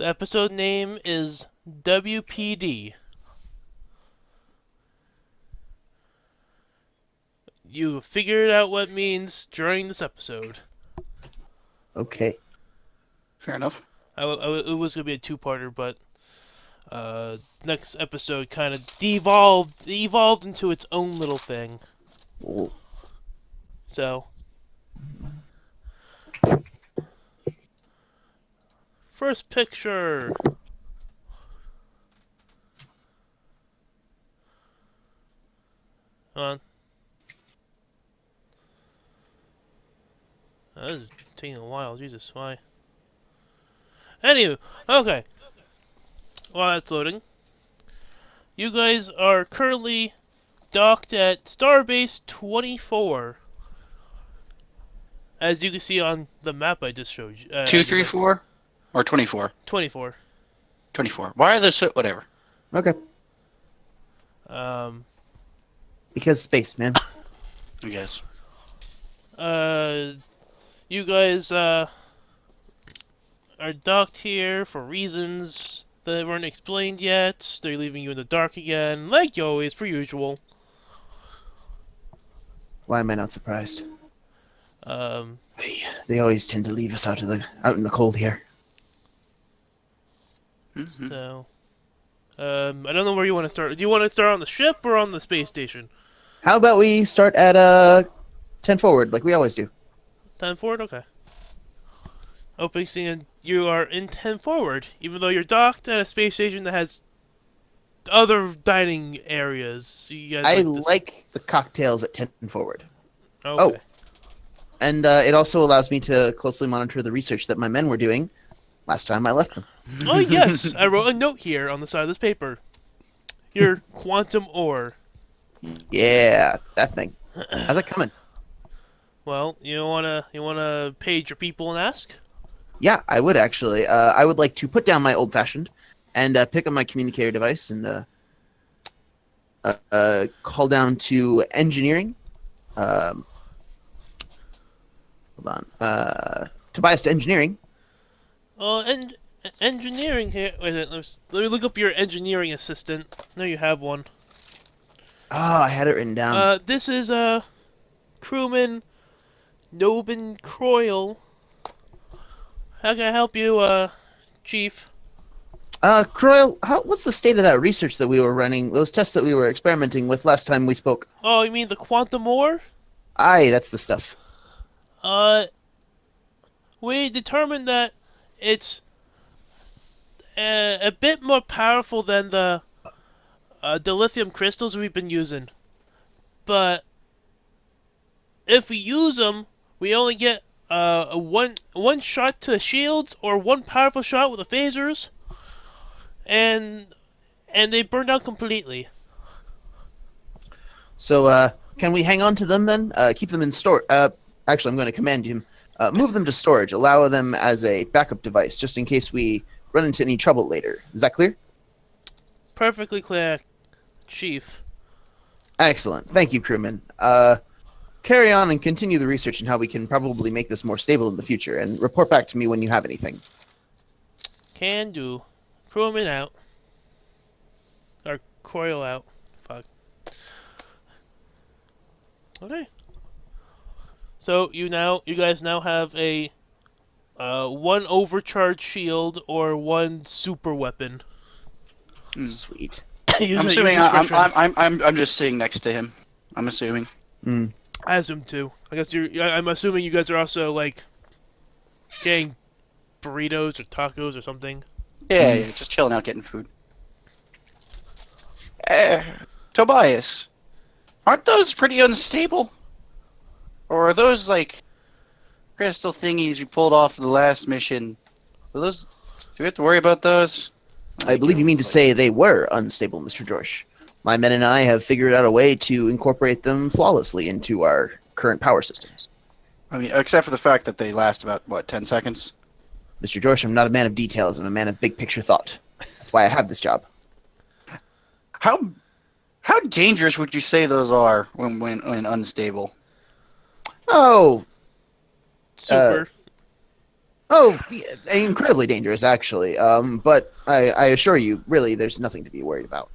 The episode name is W.P.D. You figured out what it means during this episode. Okay. Fair enough. It was going to be a two-parter, but next episode kind of evolved into its own little thing. Ooh. So, first picture. Hold on. That is taking a while. Jesus, why? Anywho, okay. While that's loading, you guys are currently docked at Starbase 24. As you can see on the map I just showed you. 234 or 24? 24. 24. Why are those so... Whatever. Okay. Because space, man. I guess. You guys are docked here for reasons that weren't explained yet. They're leaving you in the dark again, like always, per usual. Why am I not surprised? Um, They always tend to leave us out in the cold here. Mm-hmm. So, I don't know where you want to start. Do you want to start on the ship or on the space station? How about we start at 10 forward, like we always do? 10 forward? Okay. Opening scene, you are in 10 forward, even though you're docked at a space station that has other dining areas. So you guys I this- like the cocktails at 10 forward. Okay. Oh. And it also allows me to closely monitor the research that my men were doing last time I left them. Oh, yes! I wrote a note here on the side of this paper. Your quantum ore. Yeah, that thing. How's it coming? Well, you wanna page your people and ask? Yeah, I would actually. I would like to put down my old-fashioned and pick up my communicator device and call down to engineering. Hold on. Tobias to engineering. And engineering here. Wait a minute, let me look up your engineering assistant. No, you have one. Oh, I had it written down. This is crewman Nobin Croyle. How can I help you, Chief? Croyle, what's the state of that research that we were running, those tests that we were experimenting with last time we spoke? Oh, you mean the quantum ore? Aye, that's the stuff. We determined that it's a bit more powerful than the lithium crystals we've been using. But if we use them, we only get a one shot to the shields or one powerful shot with the phasers, and they burn out completely. So, can we hang on to them then? Keep them in store. Actually, I'm going to command him. Move them to storage. Allow them as a backup device, just in case we run into any trouble later. Is that clear? Perfectly clear, Chief. Excellent. Thank you, crewman. Carry on and continue the research on how we can probably make this more stable in the future, and report back to me when you have anything. Can do. Crewman out. Or Coil out. Fuck. Okay. So you guys now have a one overcharged shield or one super weapon. Sweet. I'm assuming I'm just sitting next to him. I'm assuming. I assume too. I guess I'm assuming you guys are also like getting burritos or tacos or something. Yeah, just chilling out, getting food. Tobias, aren't those pretty unstable? Or are those like crystal thingies we pulled off the last mission? Are those? Do we have to worry about those? I believe you mean to say they were unstable, Mr. Josh. My men and I have figured out a way to incorporate them flawlessly into our current power systems. I mean, except for the fact that they last about, what, 10 seconds? Mr. Josh, I'm not a man of details. I'm a man of big picture thought. That's why I have this job. How dangerous would you say those are when unstable? Oh, Super. Oh, incredibly dangerous, actually. But I assure you, really, there's nothing to be worried about.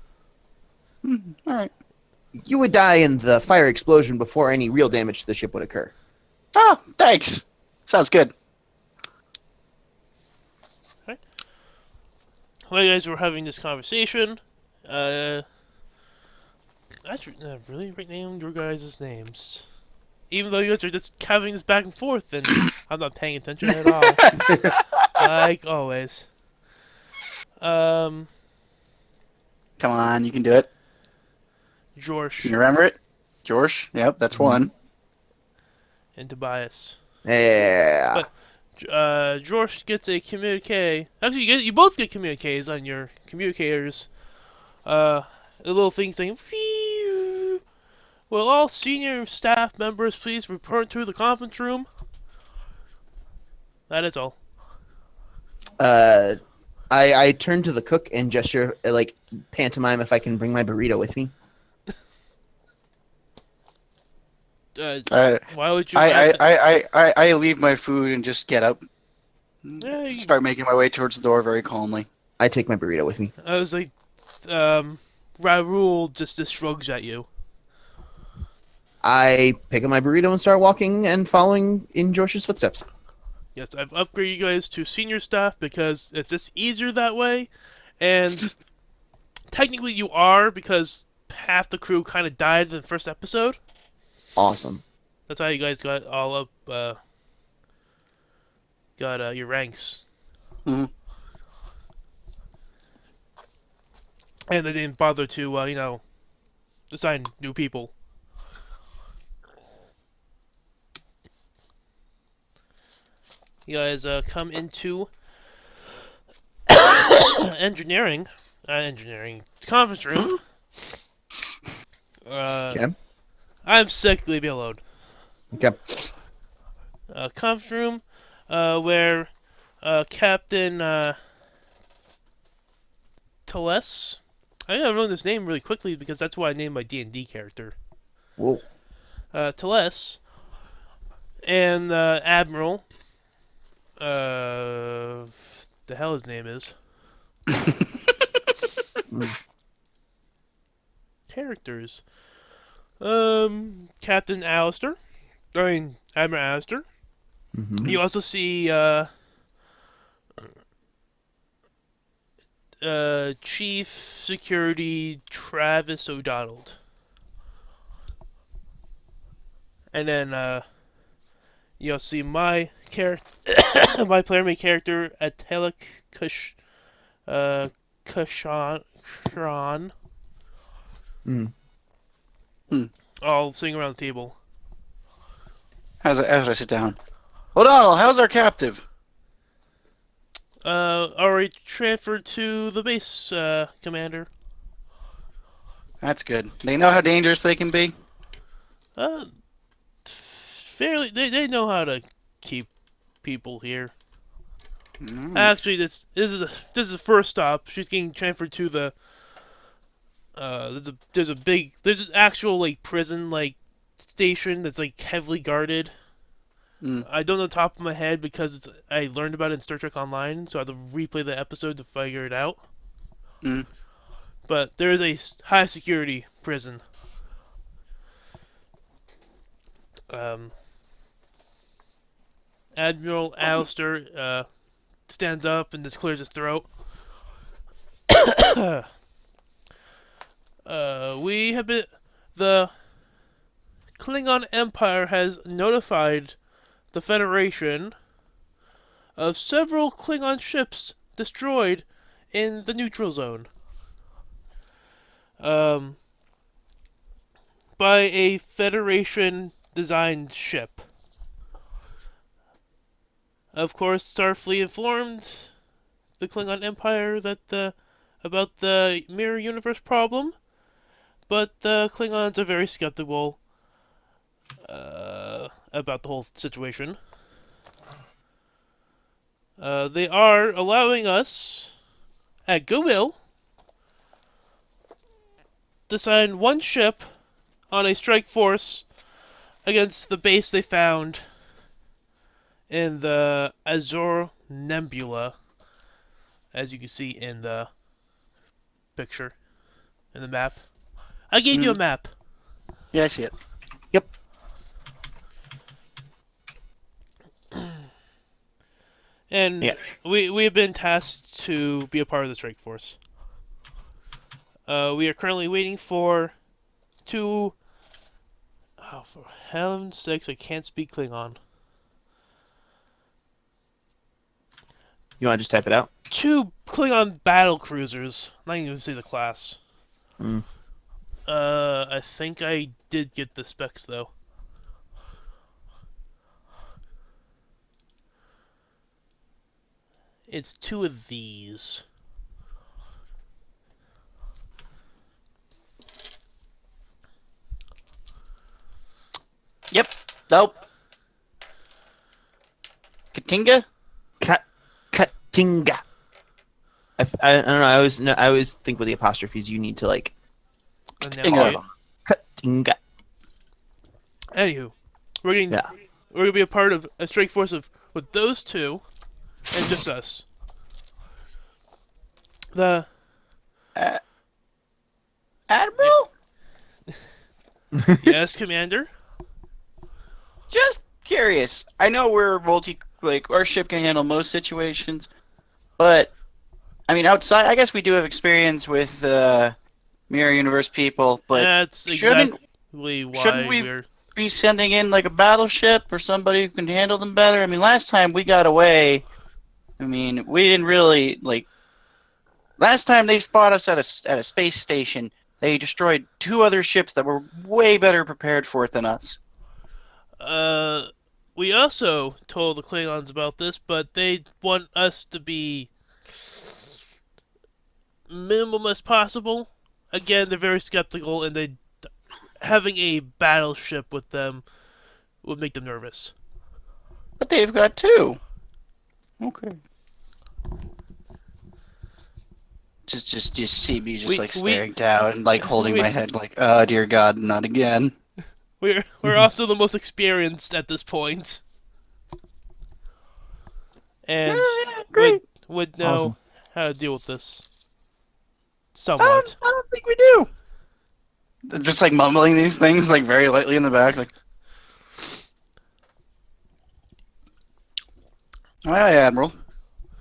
All right. You would die in the fire explosion before any real damage to the ship would occur. Oh, thanks. Sounds good. While you guys were having this conversation, I should really rename your guys' names. Even though you guys are just having this back and forth, and I'm not paying attention at all. Like always. Um, Come on, you can do it. Can Jorsh you remember it? George? Yep, that's one. and Tobias. Yeah. But Jorsh gets a communique. Actually, you both get communiques on your communicators. A little thing saying, "Phew. Will all senior staff members please report to the conference room?" That is all. I turn to the cook and gesture, like, pantomime if I can bring my burrito with me. I, Why would you I, have I, I, I leave my food and just get up. Yeah, Start making my way towards the door very calmly. I take my burrito with me. I was like, Raoul just shrugs at you. I pick up my burrito and start walking and following in Josh's footsteps. Yes, I've upgraded you guys to senior staff because it's just easier that way, and technically you are because half the crew kind of died in the first episode. Awesome. That's how you guys got all up, got your ranks. Mm-hmm. And they didn't bother to, assign new people. You guys come into engineering conference room. Okay. I'm sick. Leave me alone. Okay. Conference room, where Captain Teles. I gotta learn this name really quickly because that's what I named my D&D character. Whoa. Teles and Admiral. The hell his name is. Characters. Captain Alistair. Admiral Alistair. Mm-hmm. You also see Chief Security Travis O'Donnell. And then you'll see my character, my player main character, Atelic Kashan, all sitting around the table. As I sit down. O'Donnell, how's our captive? Already transferred to the base, Commander. That's good. They know how dangerous they can be? Uh, Fairly, they know how to keep people here. Actually, this is the first stop. She's getting transferred to the. There's an actual like prison like station that's like heavily guarded. I don't know the top of my head because I learned about it in Star Trek Online, so I have to replay the episode to figure it out. But there is a high security prison. Admiral Alistair stands up and just clears his throat. We have been. The Klingon Empire has notified the Federation of several Klingon ships destroyed in the neutral zone. By a Federation designed ship. Of course, Starfleet informed the Klingon Empire that about the mirror universe problem, but the Klingons are very skeptical about the whole situation. They are allowing us, at goodwill, to send one ship on a strike force against the base they found in the Azure Nebula, as you can see in the picture, in the map. I gave you a Mhm. map. Yeah, I see it. Yep. And Yeah. we have been tasked to be a part of the strike force. We are currently waiting for two. Oh, for heaven's sakes, I can't speak Klingon. You want to just type it out? Two Klingon battle cruisers. Not even gonna say the class. Mm. I think I did get the specs though. It's two of these. Yep. Nope. Katinga? Katinga. I don't know. I always think with the apostrophes, you need to like pause Enunciate. on Katinga. Anywho, we're getting Yeah. we're gonna be a part of a strike force of with those two and just us. The Uh, Admiral? yes, Commander. Just curious. I know we're our ship can handle most situations, but I mean, outside, I guess we do have experience with Mirror Universe people, but That's shouldn't exactly shouldn't why we we're. be sending in like a battleship or somebody who can handle them better? I mean, last time we got away, I mean, we didn't really like. Last time they spot us at a space station, they destroyed two other ships that were way better prepared for it than us. Uh, we also told the Klingons about this, but they want us to be minimum as possible. Again, they're very skeptical, and they having a battleship with them would make them nervous. But they've got two. Okay. Just see me just We like we staring down and like holding we my head like, oh dear God, not again. we're also the most experienced at this point, and Oh, yeah, would great. would know Awesome. how to deal with this I don't, somewhat. I don't think we do. They're just like mumbling these things like very lightly in the back, like, aye, Admiral.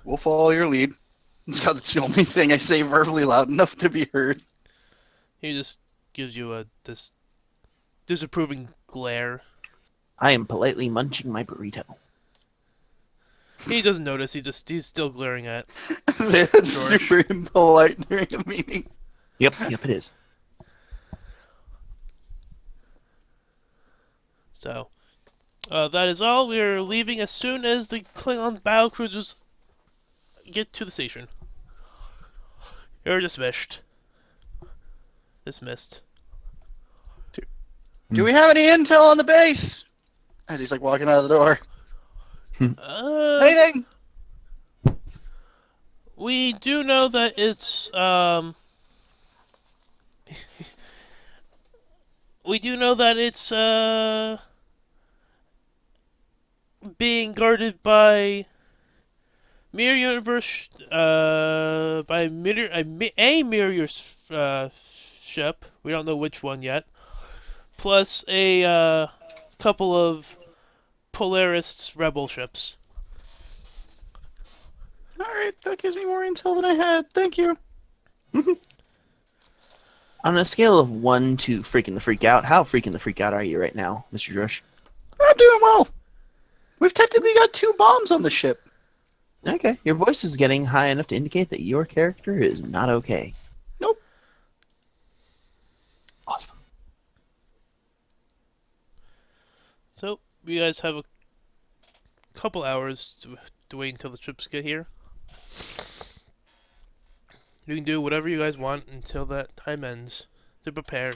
We'll follow your lead. So that's the only thing I say verbally loud enough to be heard. He just gives you a this disapproving glare. I am politely munching my burrito. He doesn't notice. He's still glaring at. That's George. super impolite during a meeting. Yep, it is. So, that is all. We are leaving as soon as the Klingon battle cruisers get to the station. You're dismissed. Dismissed. Do we have any intel on the base? As he's like walking out of the door. Anything? We do know that it's we do know that it's being guarded by Mirror Universe by a Mirror ship. We don't know which one yet. Plus a couple of Polaris rebel ships. Alright, that gives me more intel than I had. Thank you. On a scale of 1 to freaking the freak out, how freaking the freak out are you right now, Mr. Drush? I'm doing well. We've technically got 2 bombs on the ship. Okay, your voice is getting high enough to indicate that your character is not okay. Nope. Awesome. So you guys have a couple hours to wait until the ships get here. You can do whatever you guys want until that time ends to prepare.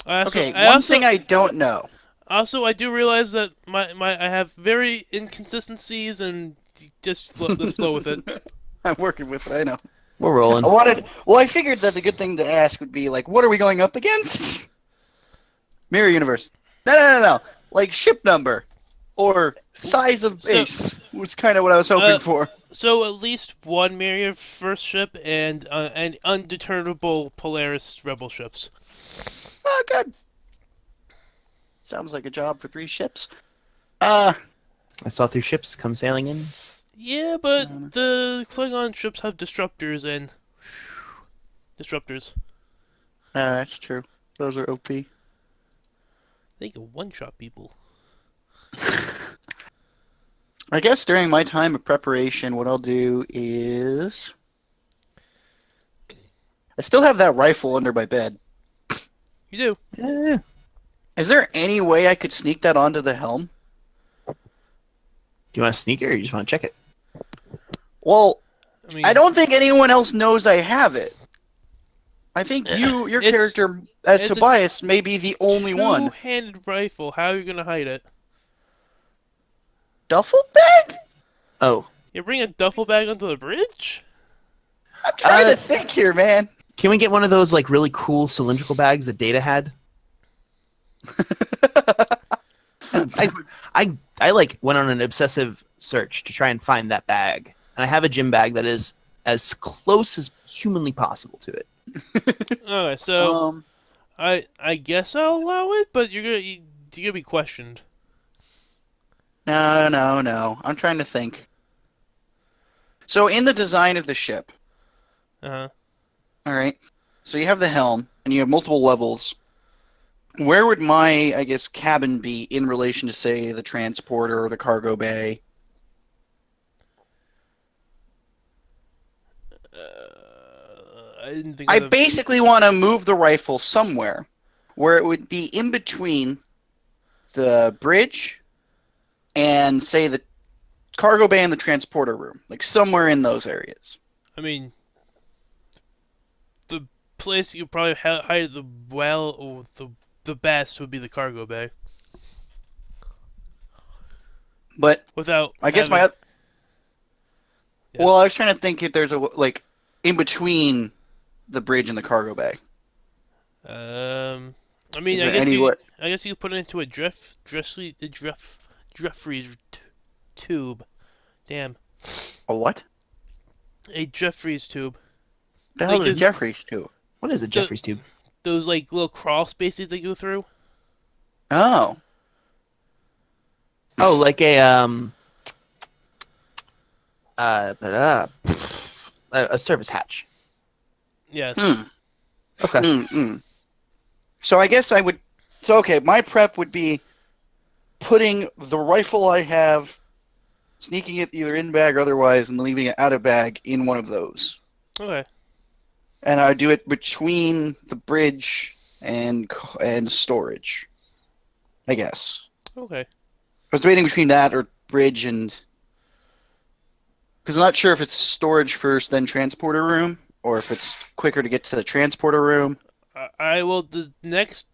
Okay, one thing I don't know. Also, I do realize that I have very inconsistencies and just flow with it. I'm working with it, I know. We're rolling. Well, I figured that the good thing to ask would be like, what are we going up against? Mirror universe. No. Like ship number or size of So, base was kind of what I was hoping for. so at least one Marriott first ship and undeterminable Polaris rebel ships. Oh, good. Sounds like a job for 3 ships. I saw 3 ships come sailing in. Yeah, but the Klingon ships have disruptors. That's true. Those are OP. They can one-shot people. I guess during my time of preparation, what I'll do is I still have that rifle under my bed. You do. Yeah. Is there any way I could sneak that onto the helm? Do you want to sneak it or you just want to check it? Well, I mean, I don't think anyone else knows I have it. I think your It's- character as it's a Tobias may be the only one. two-handed rifle. How are you gonna hide it? Duffel bag? Oh. You bring a duffel bag onto the bridge? I'm trying to think here, man. Can we get one of those like really cool cylindrical bags that Data had? I like went on an obsessive search to try and find that bag. And I have a gym bag that is as close as humanly possible to it. Okay, so I guess I'll allow it, but you're gonna be questioned. No. I'm trying to think. So in the design of the ship, Uh-huh. all right. So you have the helm and you have multiple levels. Where would my, I guess, cabin be in relation to, say, the transporter or the cargo bay? I didn't think I of the- basically want to move the rifle somewhere where it would be in between the bridge and, say, the cargo bay and the transporter room, like somewhere in those areas. I mean, the place you probably hide the best would be the cargo bay. But Without I guess having, Yeah. well, I was trying to think if there's a like in between the bridge and the cargo bay. I mean, Is there any way? I guess you could put it into a Jeffries tube. Damn, A what? a Jeffries tube. The hell Like is this- Jeffries too? What is a Jeffries tube? Those like little crawl spaces they go through. Oh. Oh, like a a service hatch. Yes. Okay. So I guess I would. So okay, my prep would be putting the rifle I have, sneaking it either in bag or otherwise, and leaving it out of bag in one of those. Okay. And I would do it between the bridge and storage. I guess. Okay. I was debating between that or bridge and. Because I'm not sure if it's storage first, then transporter room, or if it's quicker to get to the transporter room. I will. The next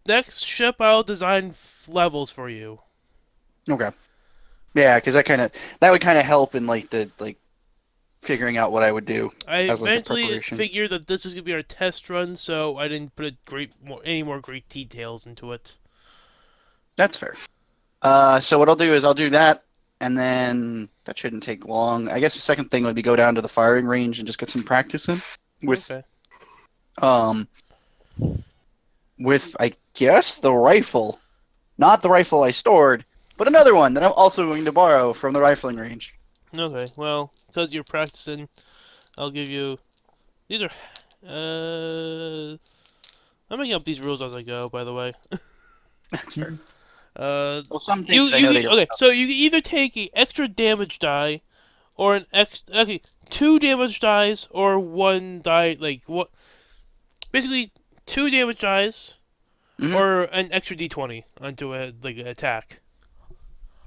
ship, I'll design levels for you. Okay. Yeah, because that would kind of help in like figuring out what I would do. I As, like, a eventually preparation. figured that this is gonna be our test run, so I didn't put any more great details into it. That's fair. So what I'll do is I'll do that, and then that shouldn't take long. I guess the second thing would be go down to the firing range and just get some practice in with Okay. with I guess the rifle, not the rifle I stored, but another one that I'm also going to borrow from the rifling range. Okay. Well, because you're practicing, I'll give you. These are. I'm making up these rules as I go. By the way. That's fair. Well, some things I know they don't okay. know. So you can either take a extra damage die, or two damage dies or one die. Like what? Basically, two damage dies, Mhm. or an extra d20 onto a an attack.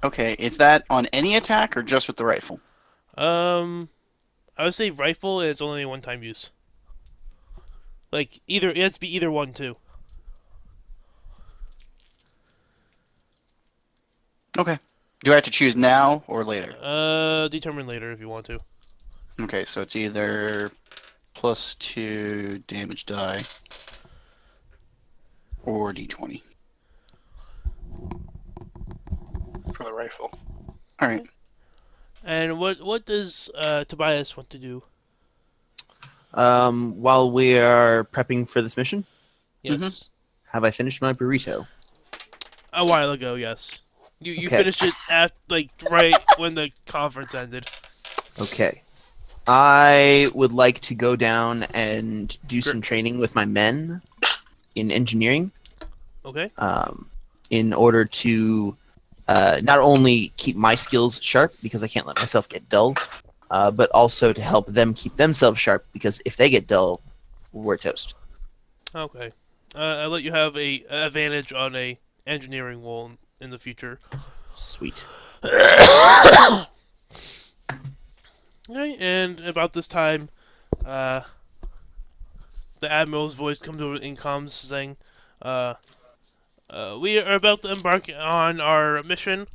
Okay, is that on any attack or just with the rifle? I would say rifle, and it's only one-time use. Like it has to be either one too. Okay. Do I have to choose now or later? Determine later if you want to. Okay, so it's either +2 damage die. Or d20. For the rifle. Alright. And what does Tobias want to do? While we are prepping for this mission, Yes. have I finished my burrito? A while ago, yes. You Okay. finished it at right when the conference ended. Okay. I would like to go down and do some training with my men in engineering. Okay. In order to not only keep my skills sharp, because I can't let myself get dull, but also to help them keep themselves sharp, because if they get dull, we're toast. Okay. I'll let you have a advantage on a engineering role in the future. Sweet. Okay, and about this time, the admiral's voice comes over in comms saying, "We are about to embark on our mission.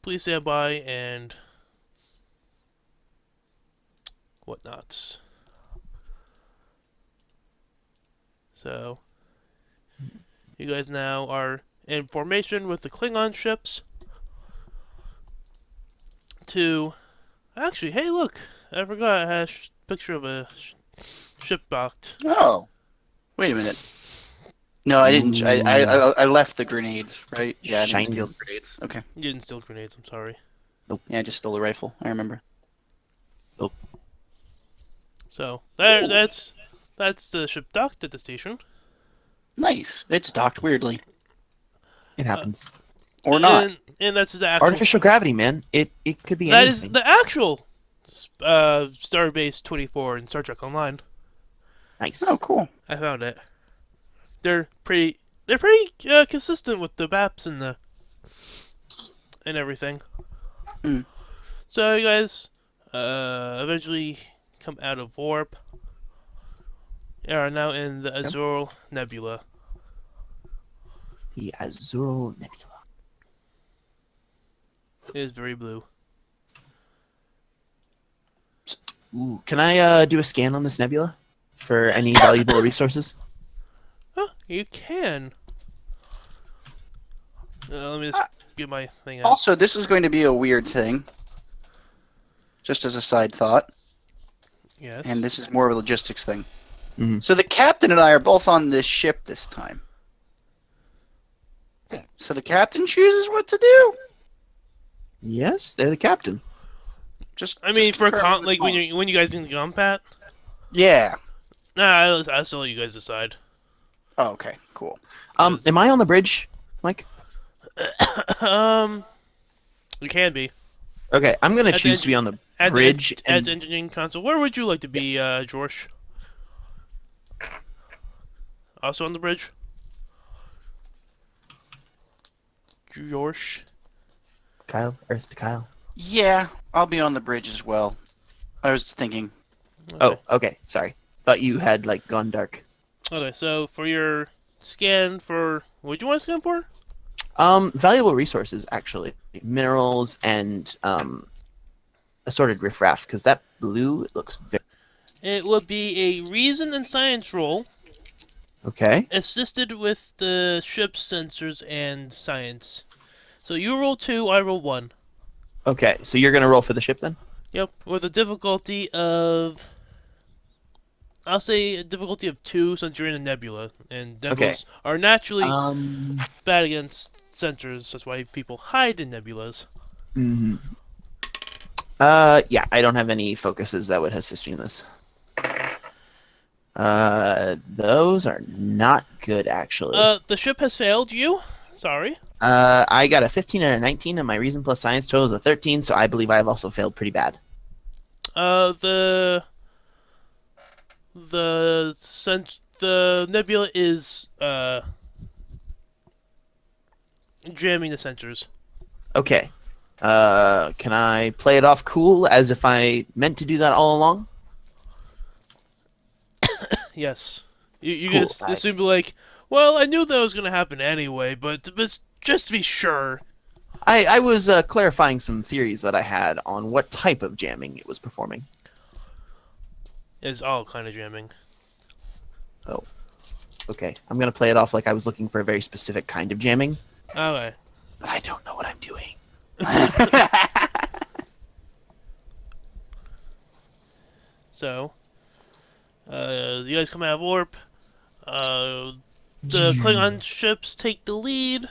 Please stand by and whatnot." So, you guys now are in formation with the Klingon ships. Actually, hey, look! I forgot I had a picture of a ship docked. Oh. Wait a minute. No, I didn't. I left the grenades, right? Yeah, I didn't Shiny. steal the grenades. Okay. You didn't steal grenades, I'm sorry. Yeah, I just stole the rifle. I remember. So, that's the ship docked at the station. Nice. It's docked weirdly. It happens. Or not. And that's the actual... Artificial gravity, man. It could be That anything. is the actual Starbase 24 in Star Trek Online. Nice. Oh, cool. I found it. They're pretty consistent with the maps and everything. Mm. So you guys eventually come out of warp. You are now in the Azure Nebula. The Azure Nebula. It is very blue. Ooh, can I do a scan on this nebula for any valuable resources? Huh, you can. Let me just get my thing out. Also, this is going to be a weird thing. Just as a side thought. Yes. And this is more of a logistics thing. Mhm. So the captain and I are both on this ship this time. So the captain chooses what to do. Yes, they're the captain. I mean, just for confirm like when you guys in the combat. Yeah. Nah, I'll still let you guys decide. Oh, okay. Cool. Am I on the bridge, Mike? You can be. Okay, I'm gonna At the choose to be on the at bridge. at the engineering console. Where would you like to be, Yes. George? Also on the bridge. George. Kyle, Earth to Kyle. Yeah, I'll be on the bridge as well. I was thinking. Okay. Oh, okay. Sorry. Thought you had gone dark. Okay, so for your scan for what do you want to scan for? Valuable resources actually, minerals and assorted riffraff. Because that blue looks very It would be a reason and science roll, okay. assisted with the ship's sensors and science. So you roll 2, I roll 1. Okay, so you're gonna roll for the ship then? Yep, with a difficulty of... I'll say a difficulty of 2 since you're in a nebula, and nebulas are naturally bad against sensors. That's why people hide in nebulas. Mhm. Yeah, I don't have any focuses that would assist me in this. Those are not good actually. The ship has failed you. Sorry. I got a 15 and a 19, and my reason plus science total is a 13, so I believe I have also failed pretty bad. The nebula is jamming the sensors. Okay. Can I play it off cool as if I meant to do that all along? Yes. You Cool, just assume like, well, I knew that was gonna happen anyway, but just to be sure. I was clarifying some theories that I had on what type of jamming it was performing. It's all kind of jamming. Oh, okay. I'm gonna play it off like I was looking for a very specific kind of jamming, Okay. but I don't know what I'm doing. So, you guys come out of warp. The Klingon ships take the lead,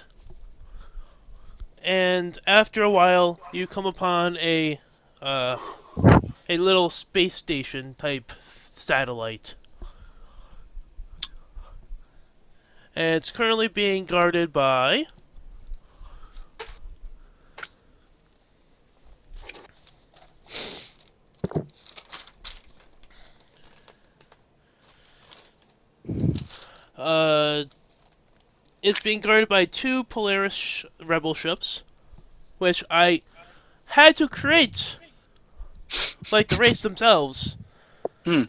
and after a while, you come upon a little space station type satellite. And it's currently being guarded by uh it's being guarded by two Polaris rebel ships, which I had to create like the race themselves. Hmm.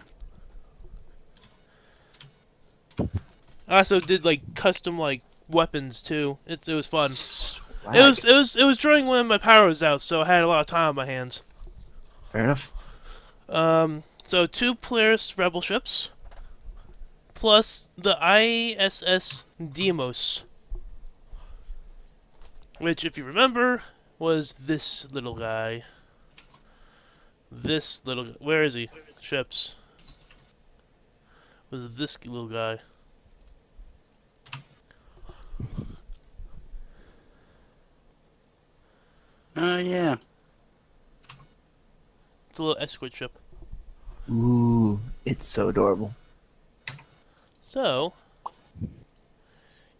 I also did like custom like weapons too. It was fun. Swag. It was during when my power was out, so I had a lot of time on my hands. Fair enough. So two Polaris rebel ships, plus the ISS Deimos, which, if you remember, was this little guy. Where is he? Ships. Was this little guy. Oh, yeah. It's a little escort ship. Ooh, it's so adorable. So,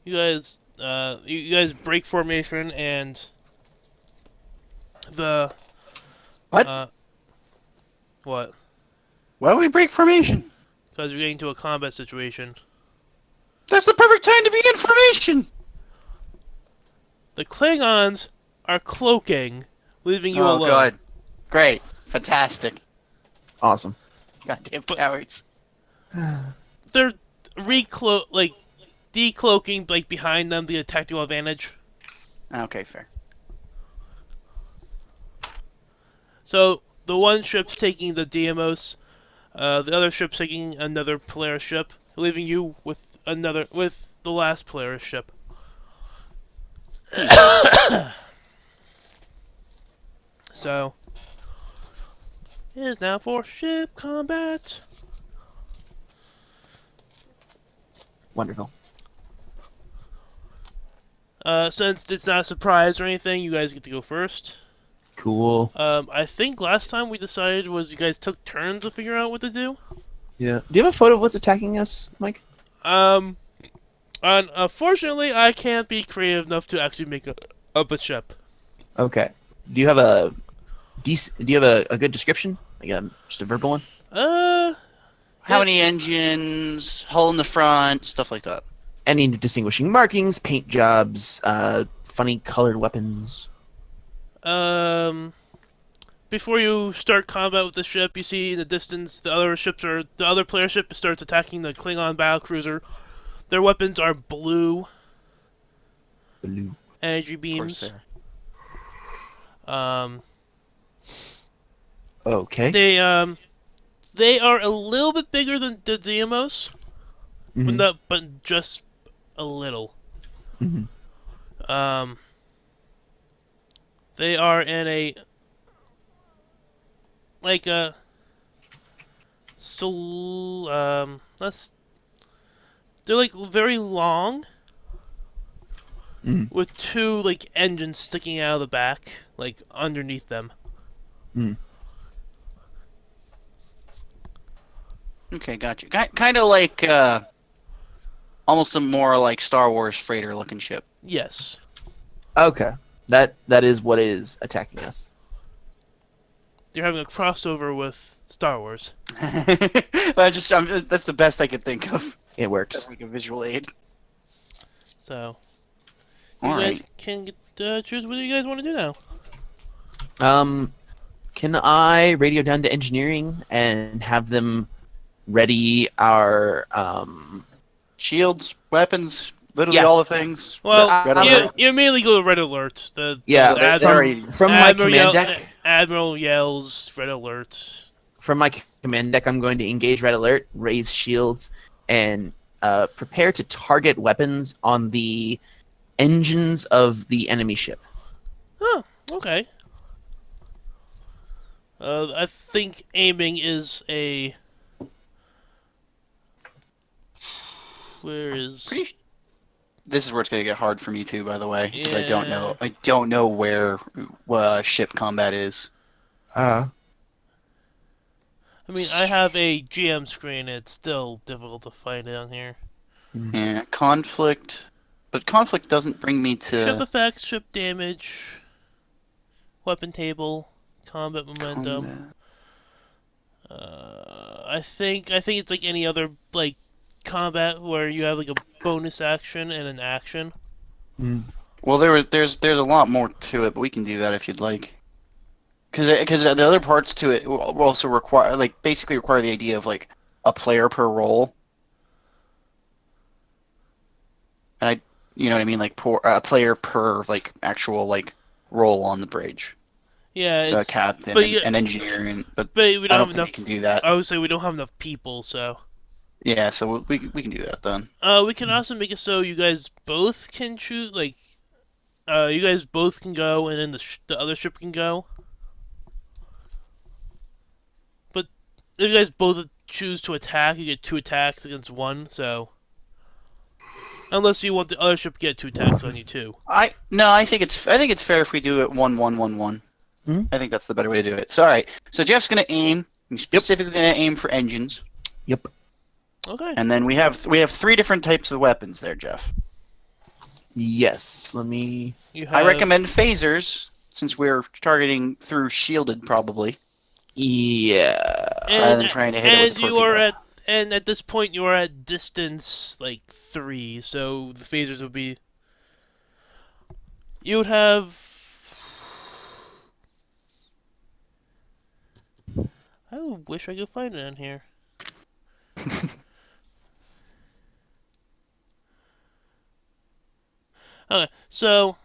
you guys break formation and the What? What? Why would we break formation? Because you're getting into a combat situation. That's the perfect time to be in formation! The Klingons are cloaking, leaving you Oh, alone. God. Great. Fantastic. Awesome. Goddamn cowards. They're decloaking like behind them to get a tactical advantage. Okay, fair. So the one ship's taking the Deimos, the other ship's taking another Polaris ship, leaving you with the last Polaris ship. So it is now for ship combat. Wonderful. Since it's not a surprise or anything, you guys get to go first. Cool. I think last time we decided was you guys took turns to figure out what to do. Yeah. Do you have a photo of what's attacking us, Mike? Unfortunately, I can't be creative enough to actually make up a ship. Okay. Do you have a a good description? Like just a verbal one? How many engines, hull in the front, stuff like that. Any distinguishing markings, paint jobs, funny colored weapons. Before you start combat with the ship, you see in the distance the other player ship starts attacking the Klingon battlecruiser. Their weapons are blue Blue. energy Of course beams. they are. Okay. They are a little bit bigger than the Deimos, Mhm. but just a little. Mhm. They are in a like a that's they're like very long Mhm. with two like engines sticking out of the back, like underneath them. Mhm. Okay, gotcha. Kind of like, almost a more like Star Wars freighter looking ship. Yes. Okay. That is what is attacking us. You're having a crossover with Star Wars. That's the best I could think of. It works. That's like a visual aid. So you All guys right. can choose what you guys want to do now. Can I radio down to engineering and have them ready our Shields, weapons, Literally Yeah. all the things. Well, Red you alert. you immediately go to red alert. Yeah, So they Admiral, already. from my command deck. Admiral yells red alert. From my command deck, I'm going to engage red alert, raise shields, and prepare to target weapons on the engines of the enemy ship. Oh, okay. I think aiming is a. Where is? This is where it's gonna get hard for me too, by the way, because I don't Yeah. know. I don't know where ship combat is. Uh, I mean, I have a GM screen. It's still difficult to find it on here. Yeah, conflict, but conflict doesn't bring me Ship to effects, ship damage, weapon table, combat momentum. combat. I think it's like any other like combat where you have like a bonus action and an action. Well, there's a lot more to it, but we can do that if you'd like. Because the other parts to it will also require basically require the idea of like a player per role. And you know what I mean, like a player per like actual like role on the bridge. Yeah, So a it's captain but and an engineer, but but we I don't don't have think enough. we can do that. I would say we don't have enough people, so. Yeah, so we can do that then. We can also make it so you guys both can choose, like, you guys both can go, and then the other ship can go. But if you guys both choose to attack, you get 2 attacks against 1. So, unless you want the other ship to get 2 attacks on you too. I think it's fair if we do it 1-1-1-1. Mhm. I think that's the better way to do it. So all right, so Jeff's gonna aim. He's specifically gonna aim for engines. Yep. Okay. And then we have 3 different types of weapons there, Jeff. Yes. Let me. You I have. recommend phasers since we're targeting through shielded probably, Yeah. rather than trying to hit it with a And you are torpedo. at this point you are at distance like 3, so the phasers would be. You would have. I wish I could find it on here. Okay, so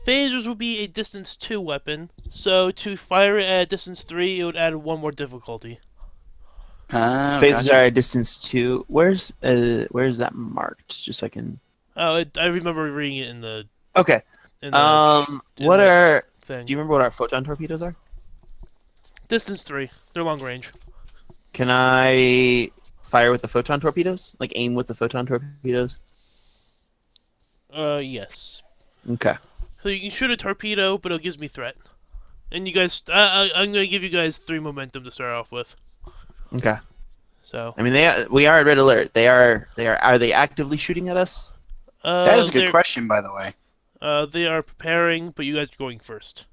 phasers would be a distance 2 weapon. So to fire it at distance 3, it would add 1 more difficulty. Ah, Phases gotcha. are at distance 2. Where's that marked? Just so I can. Oh, I remember reading it in the Okay. in the What the are? thing. Do you remember what our photon torpedoes are? Distance 3. They're long range. Can I fire with the photon torpedoes? Like aim with the photon torpedoes? Yes. Okay. So you can shoot a torpedo, but it gives me threat. And you guys, I'm gonna give you guys 3 momentum to start off with. Okay. So. I mean, we are at red alert. Are they actively shooting at us? That is a good question, by the way. They are preparing, but you guys are going first.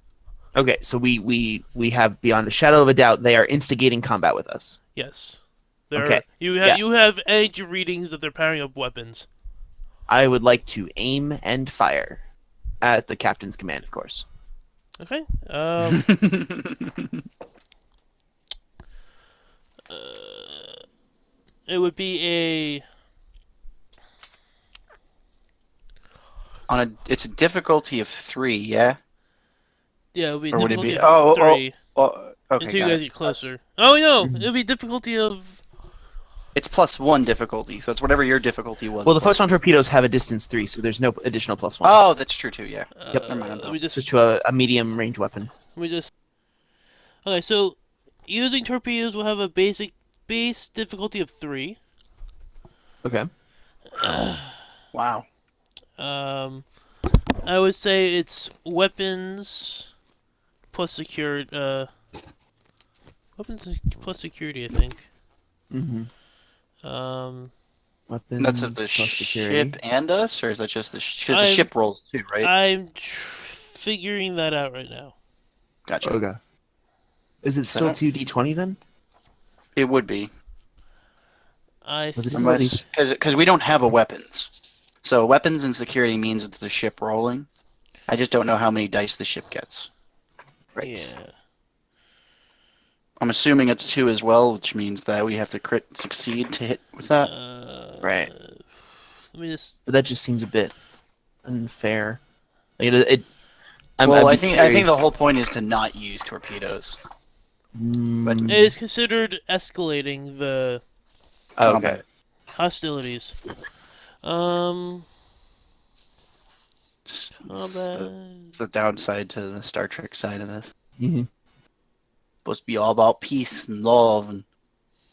Okay, so we have beyond a shadow of a doubt they are instigating combat with us. Yes. Okay. You Yeah. have energy readings that they're powering up weapons. I would like to aim and fire at the captain's command, of course. Okay. It would be It's a difficulty of 3, yeah. it would be a Or would it difficulty be? of 3 Okay, until you got guys it. get closer. Oh no, Mhm. it would be difficulty of. It's +1 difficulty, so it's whatever your difficulty was. Well, the plus photon torpedoes have a distance 3, so there's no additional +1. Oh, that's true too. Yeah. Yep. Never mind, Let me Switch just. to a medium range weapon. Okay, so using torpedoes will have a base difficulty of 3. Okay. Wow. I would say it's weapons plus security. Weapons plus security, I think. Mm-hmm. Weapons That's of the plus ship security. and us, or is that just the because the ship rolls too, right? I'm figuring that out right now. Gotcha. Okay. Is it still 2d20 then? It would be. Was it Unless because we don't have a weapons, so weapons and security means it's the ship rolling. I just don't know how many dice the ship gets. Right. Yeah. I'm assuming it's 2 as well, which means that we have to succeed to hit with that. Right. Let me just. But that just seems a bit unfair. Like Well, I'd I be think curious. the whole point is to not use torpedoes. Mm, It is considered escalating the okay. Combat. hostilities. Um, It's combat. the downside to the Star Trek side of this. Mhm. Supposed to be all about peace and love and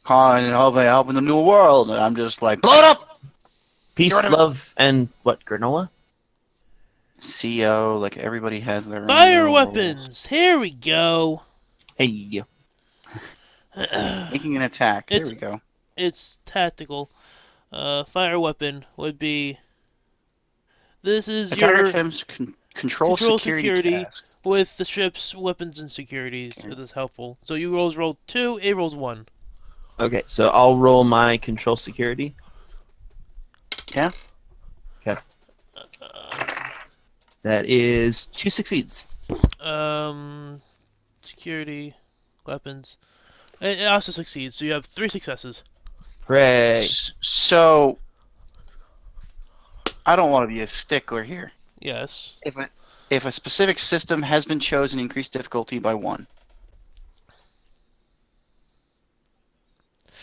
helping the new world. And I'm just like, blow it up! Peace, Get rid of it. love, and what? Granola? CO, like everybody has their own Fire little rules. weapons! Here we go! Hey. Making an attack. There It's we go. it's tactical. Fire weapon would be. This is Attacker your attempts control security task. with the ship's weapons and securities. Okay. It is helpful. So you roll 2, A rolls 1. Okay, so I'll roll my control security. Yeah? That is 2 succeeds. Security, weapons. It also succeeds, so you have 3 successes. Hooray. So, I don't want to be a stickler here. Yes. If a specific system has been chosen, increase difficulty by 1.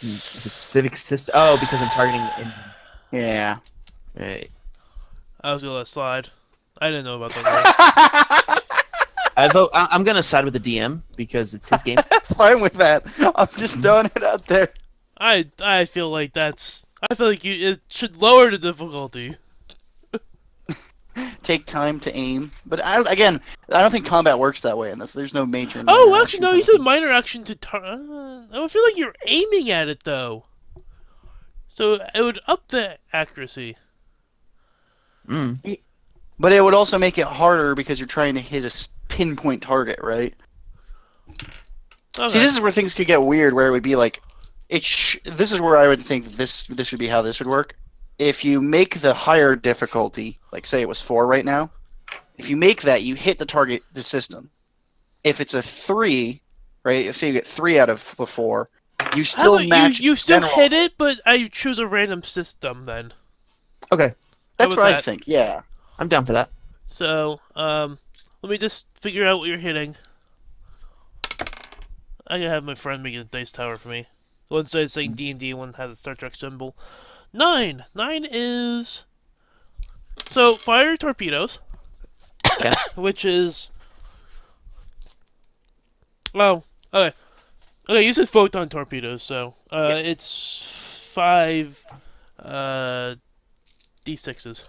If a specific system. Oh, because I'm targeting the engine. Yeah. Right. I was gonna let it slide. I didn't know about that. I'm gonna side with the DM because it's his game. Fine with that. I'm just throwing it out there. I feel like that's. I feel like it should lower the difficulty. Take time to aim. But I don't think combat works that way in this. There's no major. and Oh, minor actually, action no. kind You of said thing. minor action to I feel like you're aiming at it though. So it would up the accuracy. Mm. But it would also make it harder because you're trying to hit a pinpoint target, right? Okay. See, this is where things could get weird. Where it would be like, this is where I would think this would be how this would work. If you make the higher difficulty, like say it was 4 right now, if you make that, you hit the target, the system. If it's a 3, right? Say you get 3 out of the 4, you How still about match. you still general. hit it, but I choose a random system then. Okay, That's How what about I that? think. Yeah. I'm down for that. So, let me just figure out what you're hitting. I gotta have my friend make a dice tower for me. One side's saying D&D, one has a Star Trek symbol. 9! 9 is... So, fire torpedoes. Okay. Which is... Oh, okay. Okay, you said photon torpedoes, so... Yes. It's 5... D6s.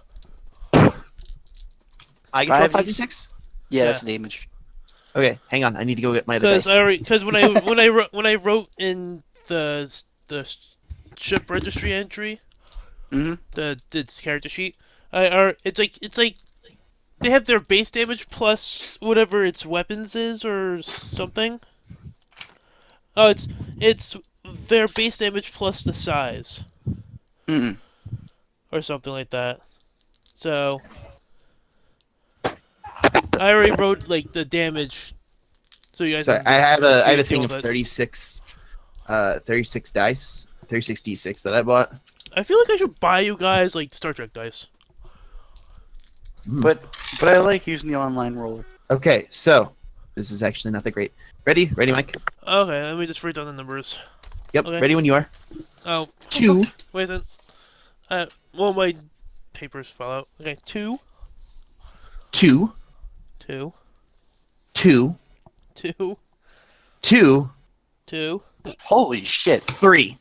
I control 5d6? 5d6? Yeah, Yeah. that's damage. Okay, hang on. I need to go get my other dice. Because when I wrote in the ship registry entry, Mm-hmm. the character sheet, it's like they have their base damage plus whatever its weapons is or something. Oh, it's their base damage plus the size Mm-mm. or something like that. So I already wrote like the damage. So you guys. Sorry, can I have a deal thing with of it. 36 dice, 36 d6 that I bought. I feel like I should buy you guys like Star Trek dice. But I like using the online roller. Okay, so this is actually not that great. Ready, Mike? Okay, let me just write down the numbers. Yep, Okay. ready when you are. Oh, 2, wait a minute. Well, my papers fell out. Okay, 2, 2, 2, 2, 2, 2, 2. Holy shit. 3.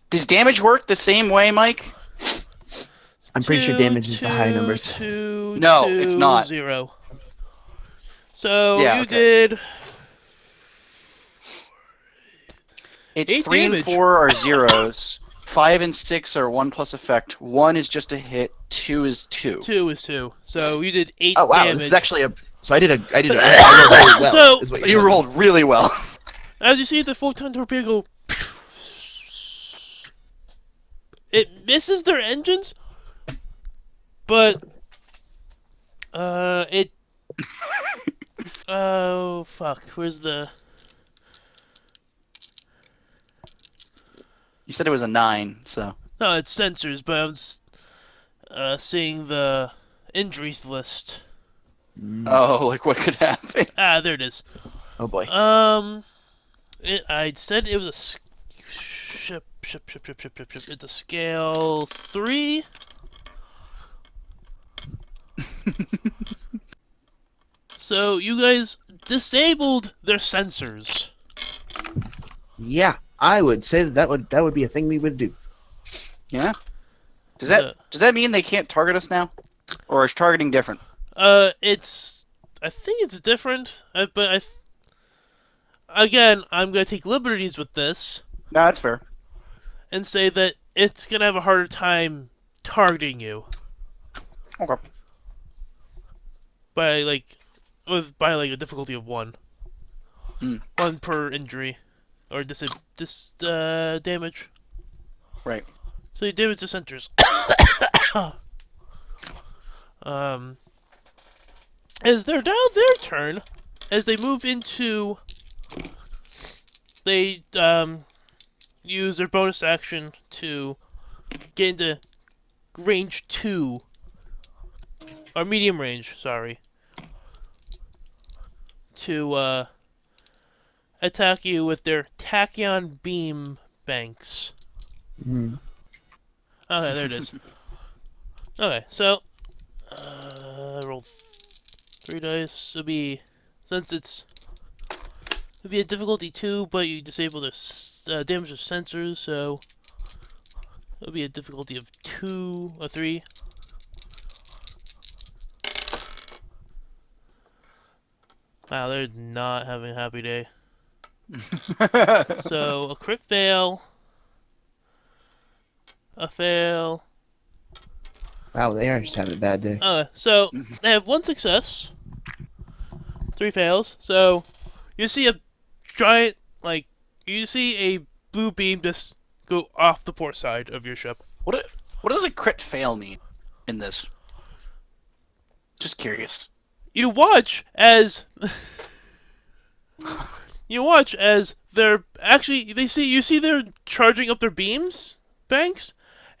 Does damage work the same way, Mike? I'm pretty sure damage is the high numbers. 2, No, 2, it's not. 0. So Yeah, you okay. did. It's 8 3 damage. and 4 are zeros. 5 and 6 are 1 plus effect. 1 is just a hit. 2 is 2. 2 is 2. So you did 8 Oh wow, damage. this is actually a. So I rolled really well. So- is what You telling me. rolled really well. As you see the photon torpedo go, it misses their engines, but it. Oh fuck! Where's the? You said it was a 9, so. No, it's sensors, but seeing the injuries list. Oh, like what could happen? Ah, there it is. Oh boy. I said it was a ship. It's a scale 3. So you guys disabled their sensors. Yeah, I would say that would be a thing we would do. Yeah. Does Uh, that mean they can't target us now, or is targeting different? I think it's different, but again, I'm gonna take liberties with this No, that's fair. and say that it's gonna have a harder time targeting you Okay. by a difficulty of 1. Hmm. 1 per injury or damage. Right. So you damage the sensors. As they're now their turn, as they move into, they use their bonus action to get into range 2, or medium range, sorry, to attack you with their tachyon beam banks. Mm. Okay, there it is. Okay, so roll 3 dice. It'll be, since it'll be a difficulty 2, but you disable the damage of sensors, so it'll be a difficulty of 2 or 3. Wow, they're not having a happy day. So a crit fail, a fail. Wow, they are just having a bad day. So they have 1 success, 3 fails. So you see a giant, you see a blue beam just go off the port side of your ship. What does a crit fail mean in this? Just curious. You watch as they're actually you see they're charging up their banks,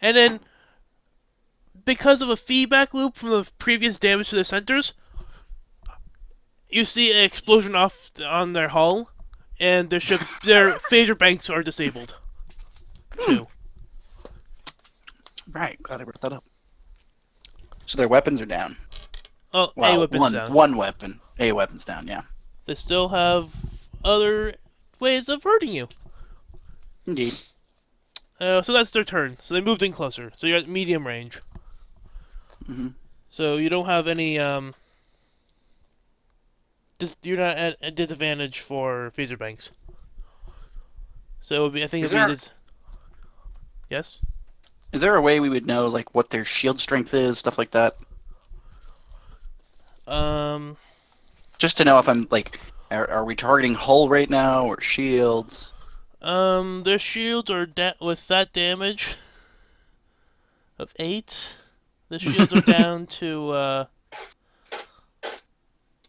and then because of a feedback loop from the previous damage to their centers, you see an explosion off on their hull, and their phaser banks are disabled too. Right. Glad I brought that up. So their weapons are down. Oh, Well, A weapon's down. one weapon. A weapon's down. Yeah. They still have other ways of hurting you. Indeed. So that's their turn. So they moved in closer. So you're at medium range. Mm-hmm. So you don't have any you're not at a disadvantage for phaser banks. So it would be, I think Yes. Is there a way we would know like what their shield strength is, stuff like that? Just to know if I'm like, are we targeting hull right now or shields? Their shields are with that damage of 8. The shields are down to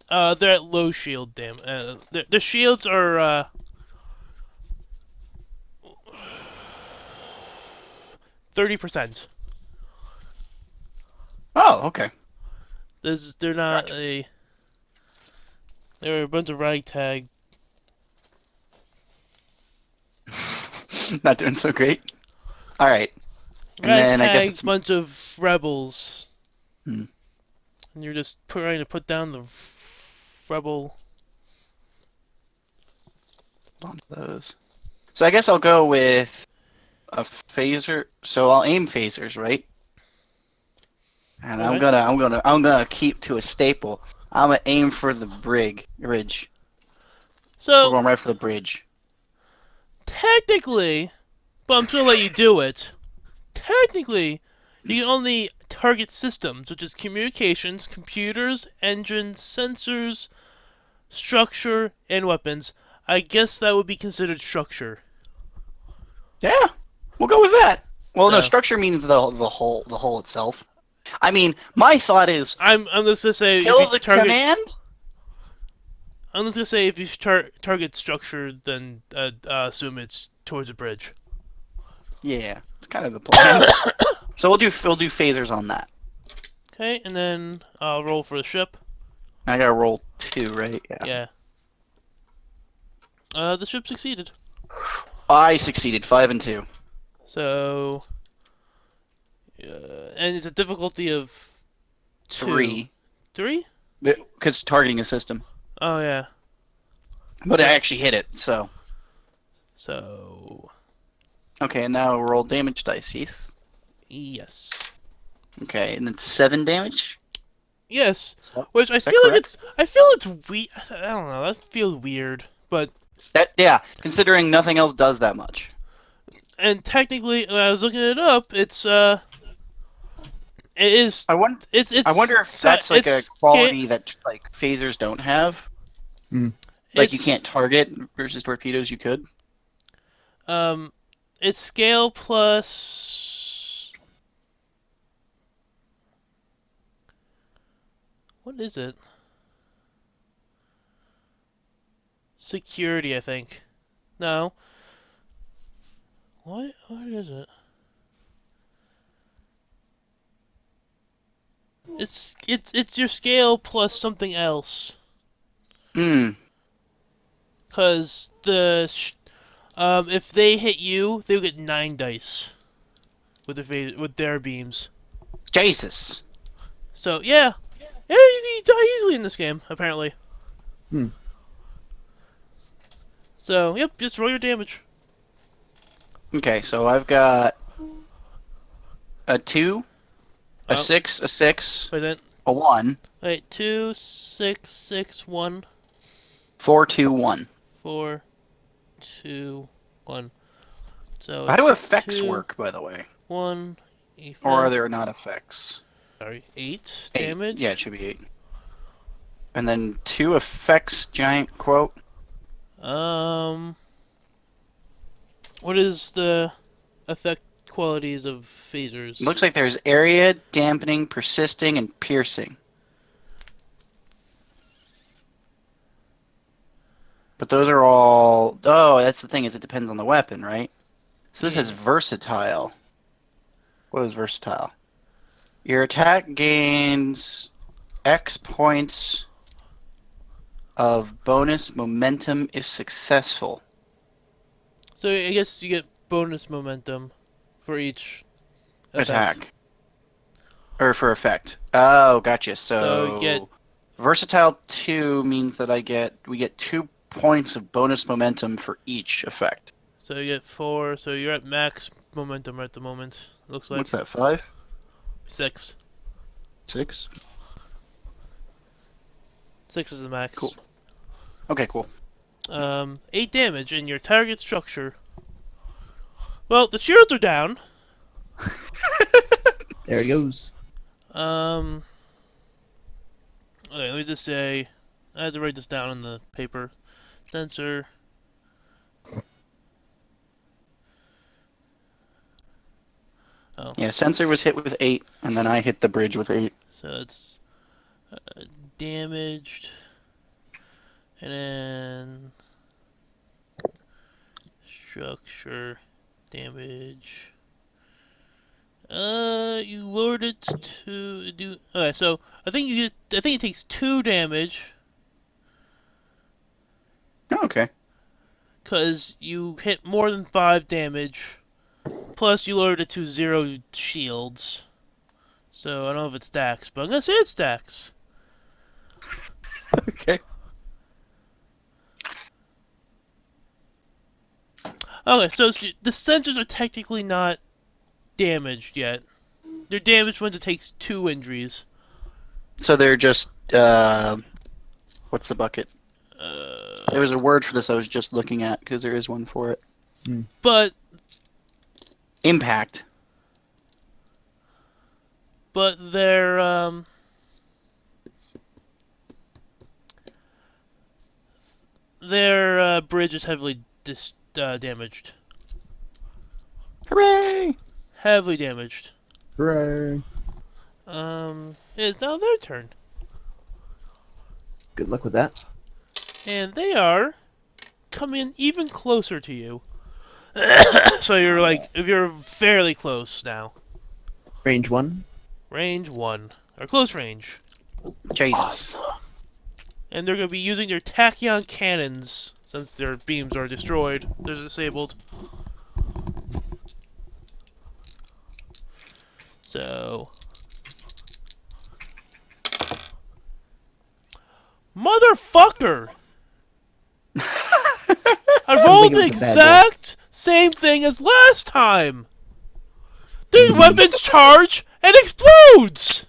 they're at low shield damage. The shields are 30%. Oh, okay. They're not Gotcha. they're a bunch of ragtag. Not doing so great. All right. And then I guess it's Bunch of rebels. Hmm. And you're just trying to put down the rebel. on those. So I guess I'll go with a phaser. So I'll aim phasers, right? And Okay. I'm gonna keep to a staple. I'm gonna aim for the bridge. We're So going right for the bridge. technically, but I'm just gonna let you do it. Technically, you can only target systems, which is communications, computers, engines, sensors, structure, and weapons. I guess that would be considered structure. Yeah, we'll go with that. Well, no, So, structure means the whole itself. I mean, my thought is I'm just gonna say kill if you the target. command. I'm just gonna say if you target structure, then assume it's towards a bridge. Yeah, it's kind of the plan. So we'll do phasers on that. Okay, and then I'll roll for the ship. I gotta roll 2, right? Yeah. Yeah. The ship succeeded. I succeeded 5 and 2. So, and it's a difficulty of 2. 3. 3? Because targeting a system. Oh yeah. But I Yeah. actually hit it, so. So, Okay, and now roll damage dice, yes? yes. Okay, and it's 7 damage? Yes. Is that, Which I is that feel like correct? I feel it's weird. I don't know. That feels weird. But Yeah, considering nothing else does that much. and technically, when I was looking it up, it is I wonder, I it's wonder if that's like a it's quality that like phasers don't have. Hmm. Like you it's can't target versus torpedoes you could. um it's scale plus what is it? Security, I think. No. What is it? It's your scale plus something else. Hmm. Cause if they hit you, they'll get 9 dice with their beams. Jesus. So yeah, you can die easily in this game apparently. Hmm. So yep, just roll your damage. Okay, so I've got a 2, a Oh, 6, a 6, wait then. a 1, Wait, 2, 6, 6, 1, 4, 2, 1. 4, 2, 1. So How do it's effects 2, work, by the way? 1, Or are effect. there not effects? Sorry, 8 8. damage. Yeah, it should be 8. And then 2 effects, giant quote. Um, what is the effect qualities of phasers? Looks like there's area, dampening, persisting, and piercing. But those are all... Oh, that's the thing, is it depends on the weapon, right? So this is Yeah. versatile. What is versatile? Your attack gains X points of bonus momentum if successful. So I guess you get bonus momentum for each effect. Attack. Or for effect. Oh, gotcha. So you get So versatile 2 means that we get 2 points of bonus momentum for each effect. 4. So you're at max momentum at the moment. Looks like What's that, 5? 6. 6? 6 is the max. Cool. Okay, cool. 8 damage in your target structure. Well, the shields are down. There it goes. Okay, let me just say, I had to write this down on the paper. Sensor. Oh, Yeah, sensor was hit with 8, and then I hit the bridge with 8. so it's damaged, and then structure damage. You lowered it to do. Okay, so I think I think it takes 2 damage Oh, okay. because you hit more than 5 damage. Plus, you lowered it to 0 shields. So I don't know if it stacks, but I'm gonna say it stacks. Okay. Okay, so the sensors are technically not damaged yet. They're damaged when it takes 2 injuries. So they're just, what's the bucket? There was a word for this I was just looking at, because there is one for it. But Impact. their bridge is heavily damaged. Hooray! Heavily damaged. Hooray. It's now their turn. Good luck with that. And they are coming even closer to you. So you're fairly close now. Range 1. Range 1. or close range. Jesus. Awesome. And they're going to be using their tachyon cannons since their beams are destroyed. They're disabled. So... Motherfucker! I rolled like it the was a bad exact same thing as last time! The weapons charge and explodes!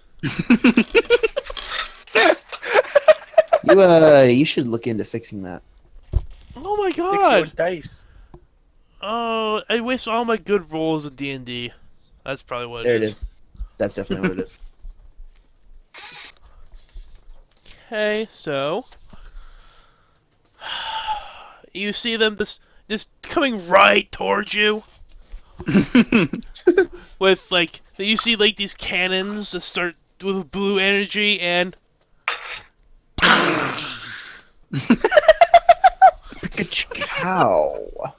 You should look into fixing that. Oh my Fix your god! dice. Oh, I waste all my good rolls in D&D. That's probably what There it it is. is. That's definitely what it is. Okay, so... You see them just coming right towards you? With, like, you see, like, these cannons that start with blue energy and... Cow.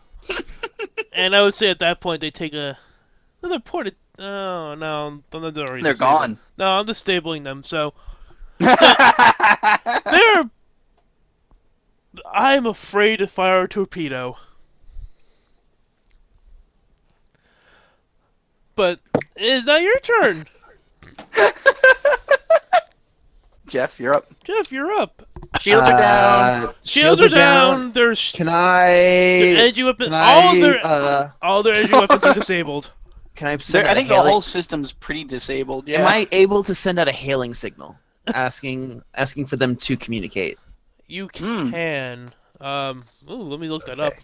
And I would say at that point they take another point of... Oh, no, I'm not already They're disabling. gone. No, I'm disabling them, so... They're... I'm afraid to fire a torpedo. But it is now your turn. Jeff, you're up. Jeff, you're up. Shields are down. Shields are down. There's Can their I? energy weapons. Can I? All their energy weapons are disabled. Can I send out I a think the hailing? whole system's pretty disabled. Yeah. Am I able to send out a hailing signal, asking for them to communicate? You can. Ooh, let me look that up.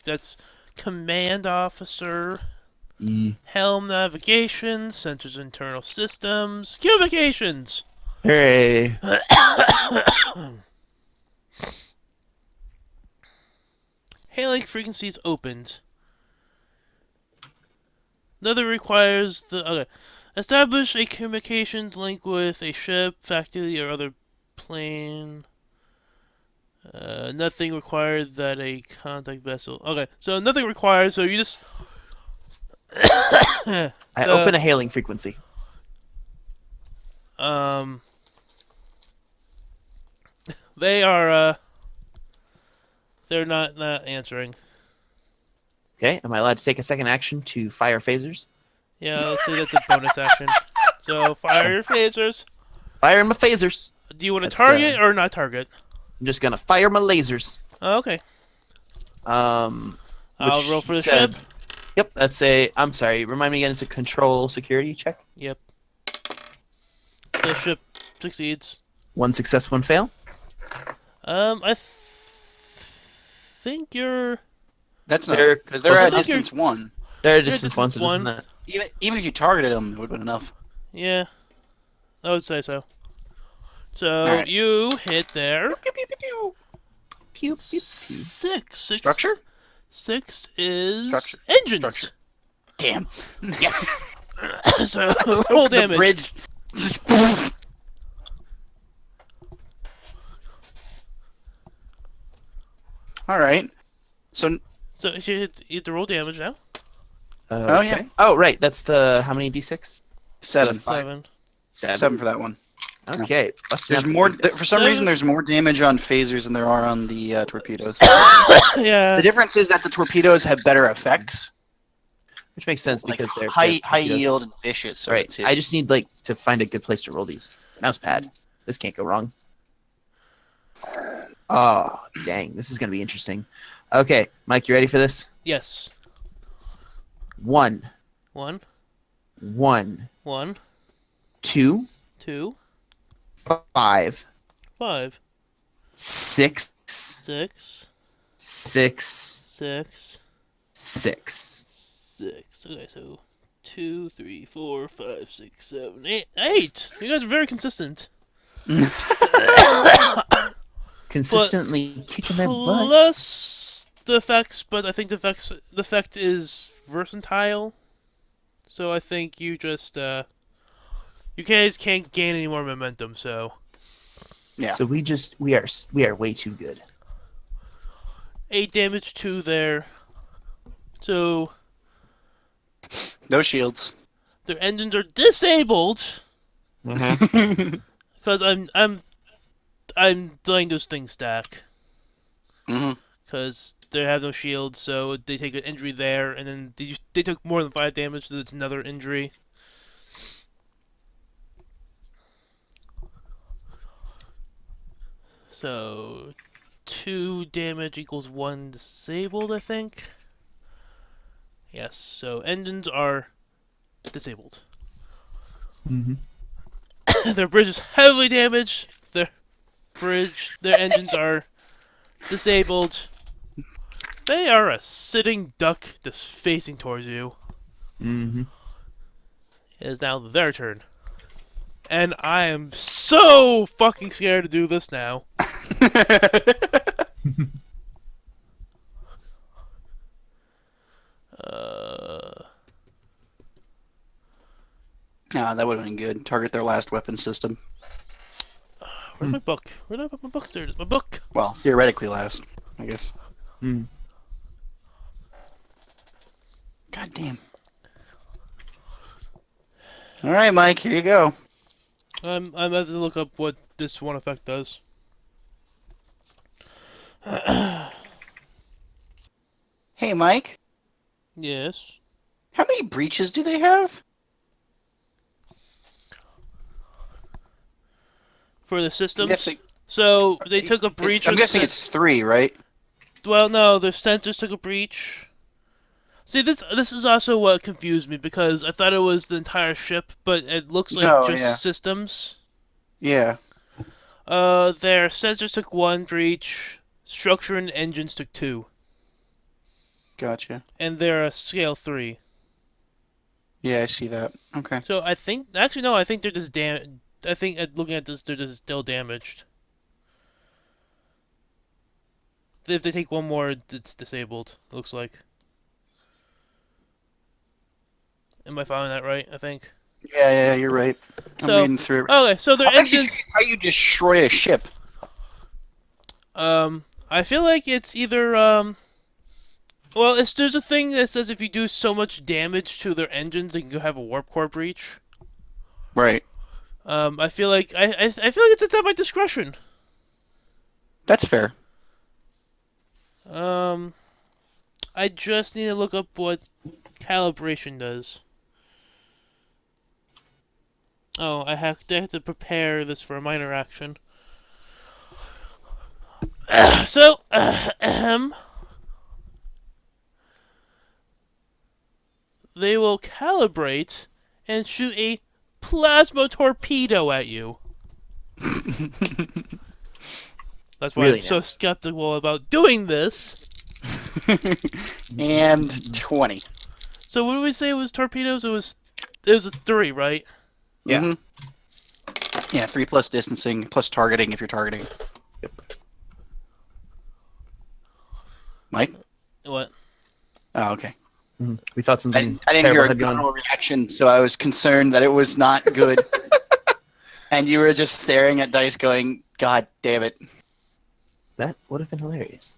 That's command officer. Helm navigation, sensors internal systems, communications. Hooray! Hailing frequencies opened. Another requires the okay. Establish a communications link with a ship, factory, or other plane. Nothing required that a contact vessel. Okay, so nothing required. So you just. I open a hailing frequency. They are they're not answering. Okay, am I allowed to take a second action to fire phasers? Yeah, let's say that's a bonus action. So fire your phasers. Fire my phasers. Do you want to That's, target or not target? I'm just gonna fire my lasers. Oh, okay. I'll roll for the ship. Yep, that's a. I'm sorry. Remind me again. It's a control security check. Yep. The ship succeeds. One success, one fail. I think you're. That's not They're because they're close at enough. distance one. They're a distance distance one, so doesn't one. that? Even if you targeted them, it would have been enough. Yeah, I would say so. So Alright. you hit there. Pew, pew, pew, pew. Pew, pew, pew. Six. Structure? 6 is Structure. engines. Structure. Damn. Yes. So roll The damage. bridge. Just All right. So So you hit the roll damage now. Oh, yeah. Okay. Oh right, that's the how many d6? 7. Seven. 7 for that one. Okay. Busting There's up the more. window. For some Seven. reason, there's more damage on phasers than there are on the torpedoes. Yeah. The difference is that the torpedoes have better effects, Which makes sense like because they're high torpedoes. yield and vicious. So Right. it's I just need like to find a good place to roll these. Mouse pad. This can't go wrong. Oh dang! This is gonna be interesting. Okay, Mike, you ready for this? Yes. 1, 1, 1, 1, 2, 2, 5, 5, 6, 6, 6, 6, 6. 6. Okay, so 2, 3, 4, 5, 6, 7, 8. 8! You guys are very consistent. Consistently kicking their butt. Plus the effects, but I think the effect is versatile. So I think you just you guys can't gain any more momentum. So Yeah. So we are way too good. 8 damage to there. So No shields. Their engines are disabled Mm-hmm. because I'm letting those things stack hmm because they have no shields, so they take an injury there, and then they took more than 5 damage, so it's another injury. So 2 damage equals 1 disabled, I think. Yes, so engines are disabled. Mm-hmm. Their bridge is heavily damaged. Their engines are disabled. They are a sitting duck just facing towards you. Mm-hmm. It is now their turn. And I am so fucking scared to do this now. Uh, Nah, that would have been good. Target their last weapon system. where's my book? Where did I put my book? There it is, my book. Well, theoretically last, I guess. Mm. God damn. All right, Mike. Here you go. I'm about to look up what this one effect does. Hey, Mike. Yes. How many breaches do they have? For the I'm systems. guessing. So they took a breach. I'm guessing it's 3, right? Well, no, the sensors took a breach. See, this is also what confused me because I thought it was the entire ship, but it looks like No, just yeah. systems. Yeah. Their sensors took 1 breach, structure and engines took 2, Gotcha. and they're a scale 3. Yeah, I see that. Okay. So I think, actually no, I think they're just I think looking at this, they're just still damaged. If they take 1 more, it's disabled. It looks like. Am I following that right? I think. Yeah, you're right. I'm So, reading through it. okay, so their I'm actually engines. curious how you destroy a ship. I feel like it's either well, there's a thing that says if you do so much damage to their engines, they can have a warp core breach. Right. I feel like I feel like it's at my discretion. That's fair. Um, I just need to look up what calibration does. Oh, I have to prepare this for a minor action. So, they will calibrate and shoot a plasma torpedo at you. That's why Really I'm so now? skeptical about doing this. And 20. So what did we say it was torpedoes? It was a 3, right? Yeah. Mm-hmm. Yeah, 3 plus distancing, plus targeting if you're targeting. Yep. Mike? What? Oh, okay. Mm. We thought I something didn't terrible hear a had gone. guttural reaction, so I was concerned that it was not good. And you were just staring at dice going, God damn it. That would have been hilarious.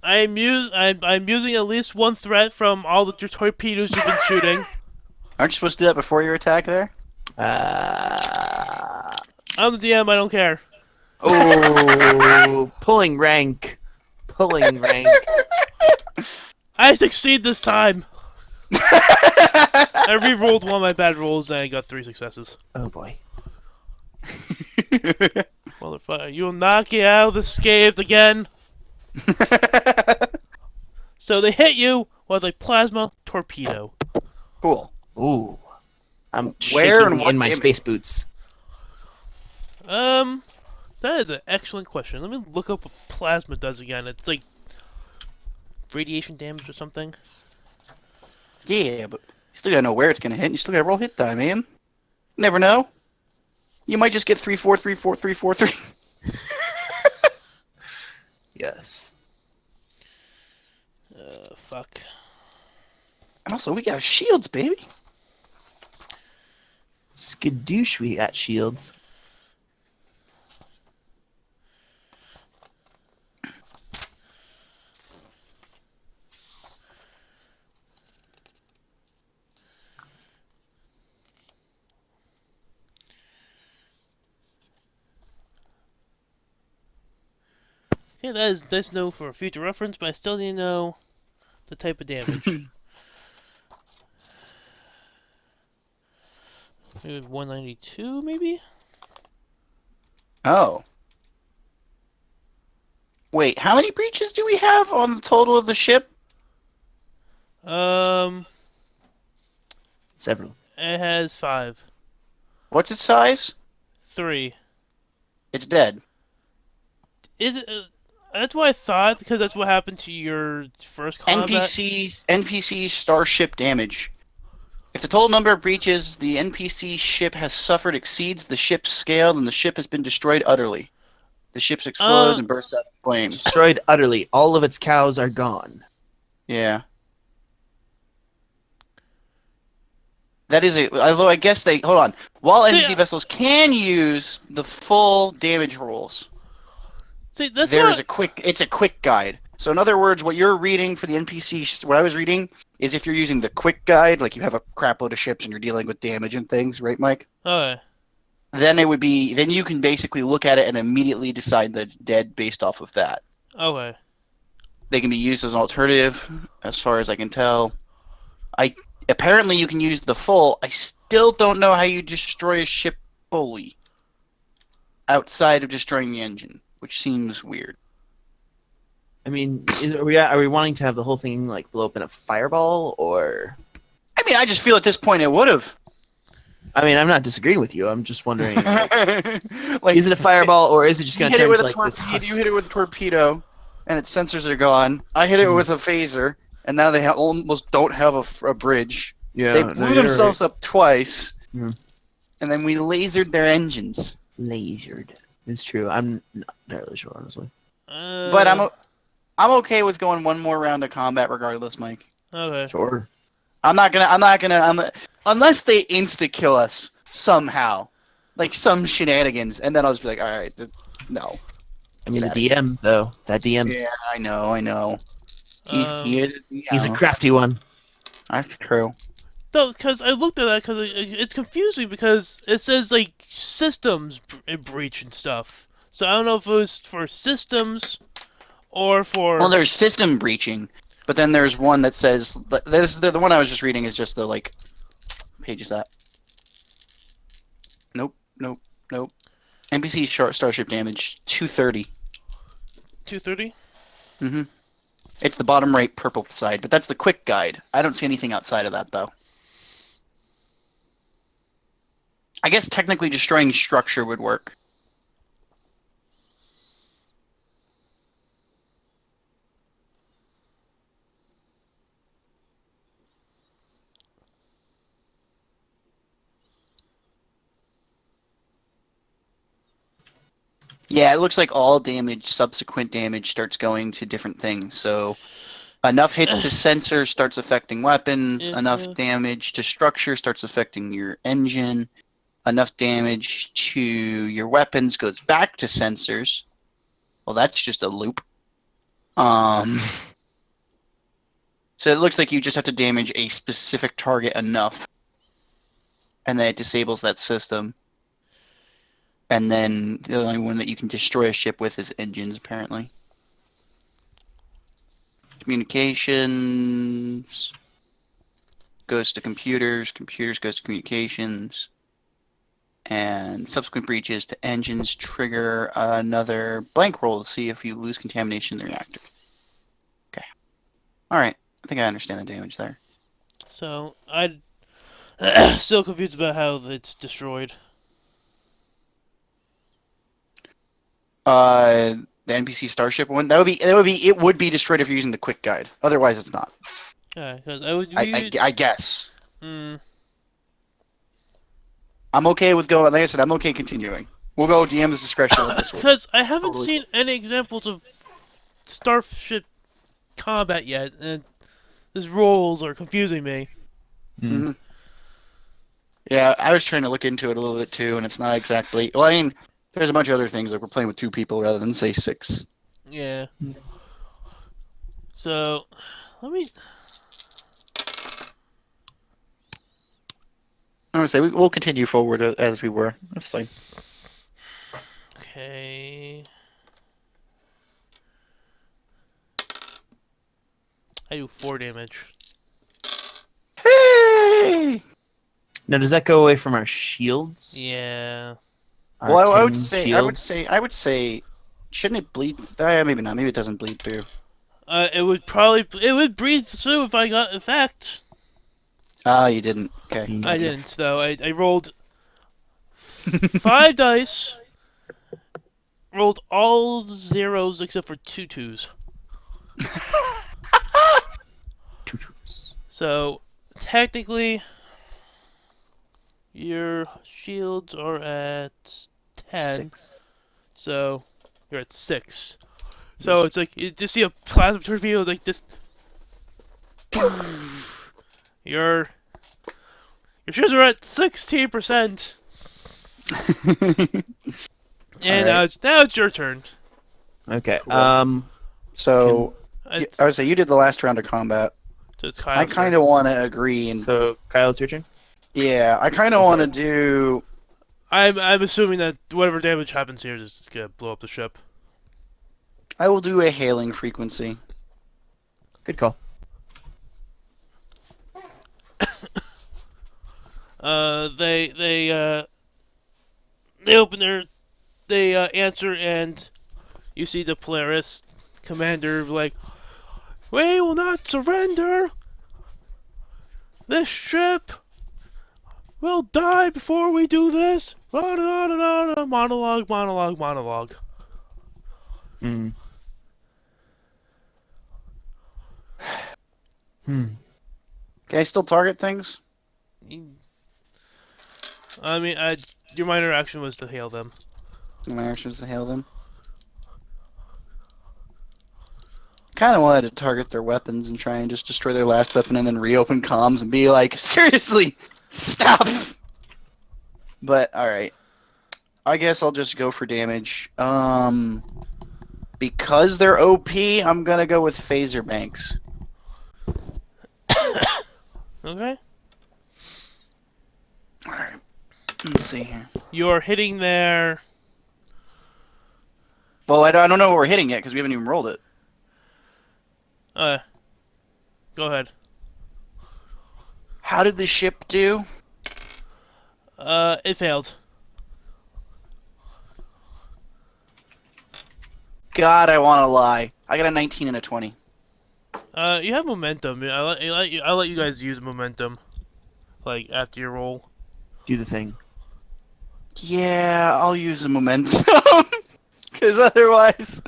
I'm using at least 1 threat from all the torpedoes you've been shooting. Aren't you supposed to do that before your attack there? I'm the DM. I don't care. Oh, pulling rank. Pulling rank. I succeed this time. I re-rolled one of my bad rolls and I got 3 successes. Oh boy. Motherfucker, you'll knock you out of the scathed again. So they hit you with a plasma torpedo. Cool. Ooh. I'm Where shaking and what in my damage? space boots. That is an excellent question. Let me look up what plasma does again. It's like radiation damage or something. Yeah, but you still gotta know where it's gonna hit, and you still gotta roll hit die, man. Never know. You might just get 3, 4, 3, 4, 3, 4, 3. Yes. Fuck. And also, we got shields, baby. Skadoosh, we got shields. Yeah, that's no for future reference, but I still need to know the type of damage. Maybe 192, maybe? Oh. Wait, how many breaches do we have on the total of the ship? Um, Several. it has 5. What's its size? 3. It's dead. Is it? That's what I thought, because that's what happened to your first combat. NPC starship damage. If the total number of breaches the NPC ship has suffered exceeds the ship's scale, then the ship has been destroyed utterly. The ship explodes Uh, and bursts out in flames. Destroyed utterly. All of its cows are gone. Yeah. That is a. Although I guess they. Hold on. While see, NPC vessels can use the full damage rolls, see, that's there's what. a quick. It's a quick guide. So in other words, what you're reading for the NPC, what I was reading, is if you're using the quick guide, like you have a crap load of ships and you're dealing with damage and things, right, Mike? Okay. Then it would be. Then you can basically look at it and immediately decide that it's dead based off of that. Okay. They can be used as an alternative, as far as I can tell. I apparently you can use the full. I still don't know how you destroy a ship fully outside of destroying the engine, which seems weird. I mean, are we wanting to have the whole thing like blow up in a fireball, or? I mean, I just feel at this point it would have. I mean, I'm not disagreeing with you. I'm just wondering, Like, is it a fireball, or is it just you going to hit it turn with into a like this torpedo. You husk? hit it with a torpedo, and its sensors are gone. I hit it Hmm. with a phaser, and now they almost don't have a bridge. Yeah, They no, blew you're themselves up twice, Yeah. and then we lasered their engines. Lasered. It's true. I'm not entirely sure, honestly. But Uh. I'm okay with going one more round of combat regardless, Mike. Okay. Sure. Unless they insta kill us somehow, like some shenanigans, and then I'll just be like, all right, no. I mean, the Get outta DM though. That DM, Yeah, I know. He is, he's a crafty one. That's true. No, because I looked at that because it's confusing because it says like systems breach and stuff. So I don't know if it was for systems or for. Well, there's system breaching, but then there's one that says this. The one I was just reading is just the like page is that. Nope. NPC starship damage 230. 230. Mm-hmm. It's the bottom right purple side, but that's the quick guide. I don't see anything outside of that though. I guess technically destroying structure would work. Yeah, it looks like all damage, subsequent damage, starts going to different things. So enough hits to sensors starts affecting weapons. Enough damage to structure starts affecting your engine. Enough damage to your weapons goes back to sensors. Well, that's just a loop. So it looks like you just have to damage a specific target enough, and then it disables that system. And then the only one that you can destroy a ship with is engines, apparently. Communications goes to computers. Computers goes to communications. And subsequent breaches to engines trigger another blank roll to see if you lose contamination in the reactor. Okay. Alright. I think I understand the damage there. So I'm still confused about how it's destroyed. The NPC starship one, it would be destroyed if you're using the quick guide. Otherwise it's not. Yeah, because I would. I guess. Hmm. I'm okay with going. Like I said, I'm okay continuing. We'll go DM's discretion with this one. Because I haven't Totally. seen any examples of starship combat yet, and these roles are confusing me. Mhm. Yeah, I was trying to look into it a little bit too, and it's not exactly. Well, I mean, there's a bunch of other things like we're playing with 2 people rather than say 6. Yeah. So, let me. I would say we'll continue forward as we were. That's fine. Okay. I do 4 damage. Hey! Now, does that go away from our shields? Yeah. Our Well, I would 10 say, shields? I would say, shouldn't it bleed? Maybe not. Maybe it doesn't bleed through. It would breathe through if I got effect. Ah, you didn't. Okay. I Yeah. didn't though. I rolled 5 dice, rolled all zeros except for 2 twos. Two troops. So technically, your shields are at 10. 6. So you're at 6. So it's like you just see a plasma torpedo like this. Your shields are at 16%. And Alright. now it's your turn. Okay. Cool. So, It's, I would say you did the last round of combat. so it's I Kyle's kind turn. of want to agree, and So, Kyle, it's your turn? yeah, I kind of want to do. I'm assuming that whatever damage happens here is gonna blow up the ship. I will do a hailing frequency. Good call. They open they answer, and you see the Polaris commander like, "We will not surrender. This ship will die before we do this." Monologue, monologue, monologue. Mm. Hmm. Can I still target things? I mean, your minor action was to hail them. My actions to hail them. Kind of wanted to target their weapons and try and just destroy their last weapon and then reopen comms and be like, seriously, stop! But, alright. I guess I'll just go for damage. Because they're OP, I'm gonna go with phaser banks. Okay. Alright. Let's see here. You're hitting their. Well, I don't know what we're hitting yet because we haven't even rolled it. Go ahead. How did the ship do? It failed. God, I want to lie. I got a 19 and a 20. You have momentum. I let you guys use momentum, like after your roll. Do the thing. Yeah, I'll use the momentum. Because otherwise...